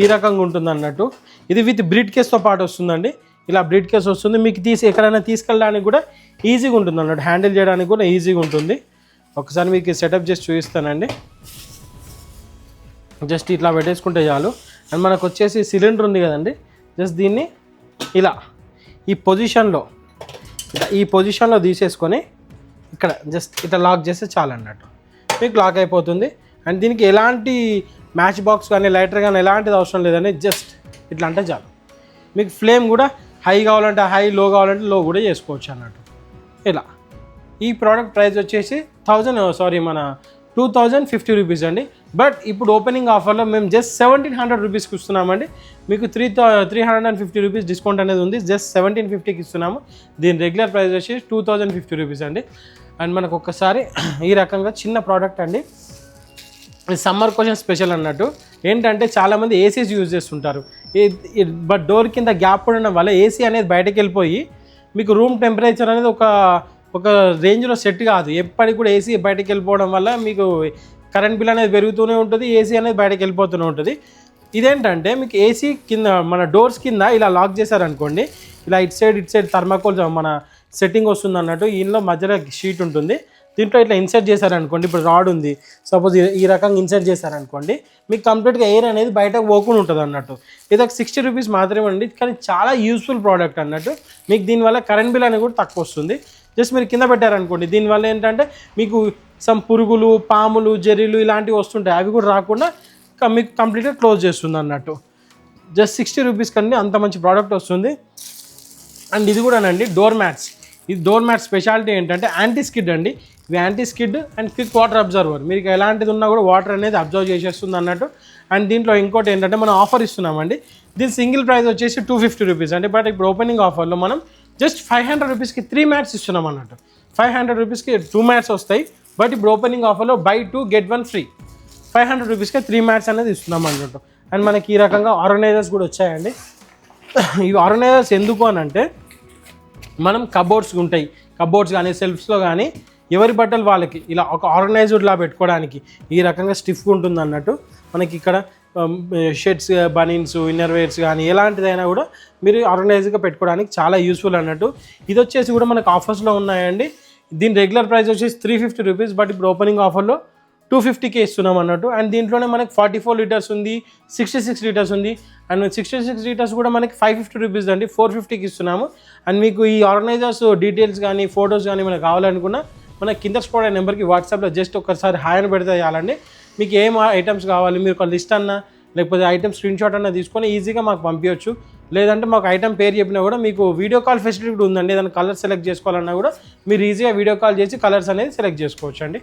ఈ రకంగా ఉంటుంది అన్నట్టు. ఇది విత్ బ్రీడ్ కేస్తో పాటు వస్తుందండి. ఇలా బ్రీడ్ కేస్ వస్తుంది. మీకు ఎక్కడైనా తీసుకెళ్ళడానికి కూడా ఈజీగా ఉంటుంది అన్నట్టు. హ్యాండిల్ చేయడానికి కూడా ఈజీగా ఉంటుంది. ఒకసారి మీకు సెటప్ చేసి చూపిస్తానండి. జస్ట్ ఇట్లా పెట్టేసుకుంటే చాలు. అండ్ మనకు వచ్చేసి సిలిండర్ ఉంది కదండి, జస్ట్ దీన్ని ఇలా ఈ పొజిషన్లో తీసేసుకొని ఇక్కడ జస్ట్ ఇట్లా లాక్ చేస్తే చాలు అన్నట్టు. మీకు లాక్ అయిపోతుంది. అండ్ దీనికి ఎలాంటి మ్యాచ్ బాక్స్ కానీ లైటర్ కానీ ఎలాంటిది అవసరం లేదండి. జస్ట్ ఇట్లా అంటే చాలు. మీకు ఫ్లేమ్ కూడా హై కావాలంటే హై, లో కావాలంటే లో కూడా చేసుకోవచ్చు అన్నట్టు. ఇలా ఈ ప్రోడక్ట్ ప్రైస్ వచ్చేసి 2050 రూపీస్ అండి. బట్ ఇప్పుడు ఓపెనింగ్ ఆఫర్లో మేము జస్ట్ 1700 రూపీస్కి ఇస్తున్నామండి. మీకు 350 రూపీస్ డిస్కౌంట్ అనేది ఉంది. జస్ట్ 1750కి ఇస్తున్నాము. దీని రెగ్యులర్ ప్రైస్ వచ్చేసి 2050 రూపీస్ అండి. అండ్ మనకు ఒక్కసారి ఈ రకంగా చిన్న ప్రోడక్ట్ అండి. సమ్మర్ కోసం స్పెషల్ అన్నట్టు. ఏంటంటే చాలామంది ఏసీస్ యూజ్ చేస్తుంటారు. బట్ డోర్ కింద గ్యాప్ ఉండడం వల్ల ఏసీ అనేది బయటకు వెళ్ళిపోయి మీకు రూమ్ టెంపరేచర్ అనేది ఒక రేంజ్లో సెట్ కాదు. ఎప్పటికి కూడా ఏసీ బయటకు వెళ్ళిపోవడం వల్ల మీకు కరెంట్ బిల్ అనేది పెరుగుతూనే ఉంటుంది, ఏసీ అనేది బయటకు వెళ్ళిపోతూనే ఉంటుంది. ఇదేంటంటే మీకు ఏసీ కింద మన డోర్స్ కింద ఇలా లాక్ చేశారనుకోండి, ఇలా ఇటు సైడ్ థర్మాకోల్ మన సెట్టింగ్ వస్తుంది అన్నట్టు. ఇందులో మధ్యలో షీట్ ఉంటుంది. దీంట్లో ఇట్లా ఇన్సర్ట్ చేశారనుకోండి, ఇప్పుడు రాడ్ ఉంది, సపోజ్ ఈ రకంగా ఇన్సర్ట్ చేశారనుకోండి, మీకు కంప్లీట్గా ఎయిర్ అనేది బయటకు పోకుండా ఉంటుంది అన్నట్టు. ఇది ఒక 60 రూపీస్ మాత్రమే అండి, కానీ చాలా యూస్ఫుల్ ప్రోడక్ట్ అన్నట్టు. మీకు దీనివల్ల కరెంట్ బిల్ అనేది కూడా తక్కువ వస్తుంది. జస్ట్ మీరు కింద పెట్టారనుకోండి, దీనివల్ల ఏంటంటే మీకు సమ్ పురుగులు, పాములు, జెర్రీలు ఇలాంటివి వస్తుంటాయి, అవి కూడా రాకుండా మీకు కంప్లీట్గా క్లోజ్ చేస్తుంది అన్నట్టు. జస్ట్ 60 రూపీస్ కండి అంత మంచి ప్రోడక్ట్ వస్తుంది. అండ్ ఇది కూడానండి డోర్ మ్యాట్స్. ఈ డోర్ మ్యాట్ స్పెషాలిటీ ఏంటంటే యాంటీ స్కిడ్ అండి. ఇవి anti skid and quick water observer. మీకు ఎలాంటిది ఉన్నా కూడా వాటర్ అనేది అబ్జర్వ్ చేసేస్తుంది అన్నట్టు. అండ్ దీంట్లో ఇంకోటి ఏంటంటే మనం ఆఫర్ ఇస్తున్నామండి. దీని సింగిల్ ప్రైస్ వచ్చేసి 250 రూపీస్ అండి. బట్ ఇప్పుడు ఓపెనింగ్ ఆఫర్లో మనం జస్ట్ 500 రూపీస్కి 3 మ్యాట్స్ ఇస్తున్నాం అన్నట్టు. 500 రూపీస్కి 2 మ్యాట్స్ వస్తాయి. బట్ ఇప్పుడు ఓపెనింగ్ ఆఫర్లో buy 2 get 1 ఫ్రీ. 500 రూపీస్కి 3 మ్యాట్స్ అనేది ఇస్తున్నాం అన్నట్టు. అండ్ మనకి ఈ రకంగా ఆర్గనైజర్స్ కూడా వచ్చాయండి. ఈ ఆర్గనైజర్స్ ఎందుకు అని అంటే, మనం కబోర్డ్స్ ఉంటాయి, కబోర్డ్స్ కానీ సెల్ఫ్స్లో కానీ ఎవరి బట్టలు వాళ్ళకి ఇలా ఒక ఆర్గనైజ్డ్లా పెట్టుకోవడానికి ఈ రకంగా స్టిఫ్గా ఉంటుంది అన్నట్టు. మనకి ఇక్కడ షర్ట్స్, బనీన్స్, ఇన్నర్ వేర్స్ కానీ ఎలాంటిదైనా కూడా మీరు ఆర్గనైజ్గా పెట్టుకోవడానికి చాలా యూస్ఫుల్ అన్నట్టు. ఇది వచ్చేసి కూడా మనకు ఆఫర్స్లో ఉన్నాయండి. దీని రెగ్యులర్ ప్రైస్ వచ్చేసి 350 రూపీస్. బట్ ఇప్పుడు ఓపెనింగ్ ఆఫర్లో 250కే ఇస్తున్నాం అన్నట్టు. అండ్ దీంట్లోనే మనకి 44 లీటర్స్ ఉంది, 66 లీటర్స్ ఉంది. అండ్ 66 లీటర్స్ కూడా మనకి 550 రూపీస్ అండి, 450కి ఇస్తున్నాము. అండ్ మీకు ఈ ఆర్గనైజర్స్ డీటెయిల్స్ కానీ ఫొటోస్ కానీ మనకు కావాలనుకున్నా మన కింద స్క్రోల్ అయిన నెంబర్కి వాట్సాప్లో జస్ట్ ఒకసారి హాయ్ అని పెడితే చాలండి. మీకు ఏం ఐటమ్స్ కావాలి, మీరు ఒక లిస్ట్ అన్నా లేకపోతే ఐటమ్ స్క్రీన్ షాట్ అన్నా తీసుకొని ఈజీగా మాకు పంపించవచ్చు. లేదంటే మాకు ఐటమ్ పేరు చెప్పినా కూడా మీకు వీడియో కాల్ ఫెసిలిటీ కూడా ఉందండి. ఏదైనా కలర్ సెలెక్ట్ చేసుకోవాలన్నా కూడా మీరు ఈజీగా వీడియో కాల్ చేసి కలర్స్ అనేది సెలెక్ట్ చేసుకోవచ్చు అండి.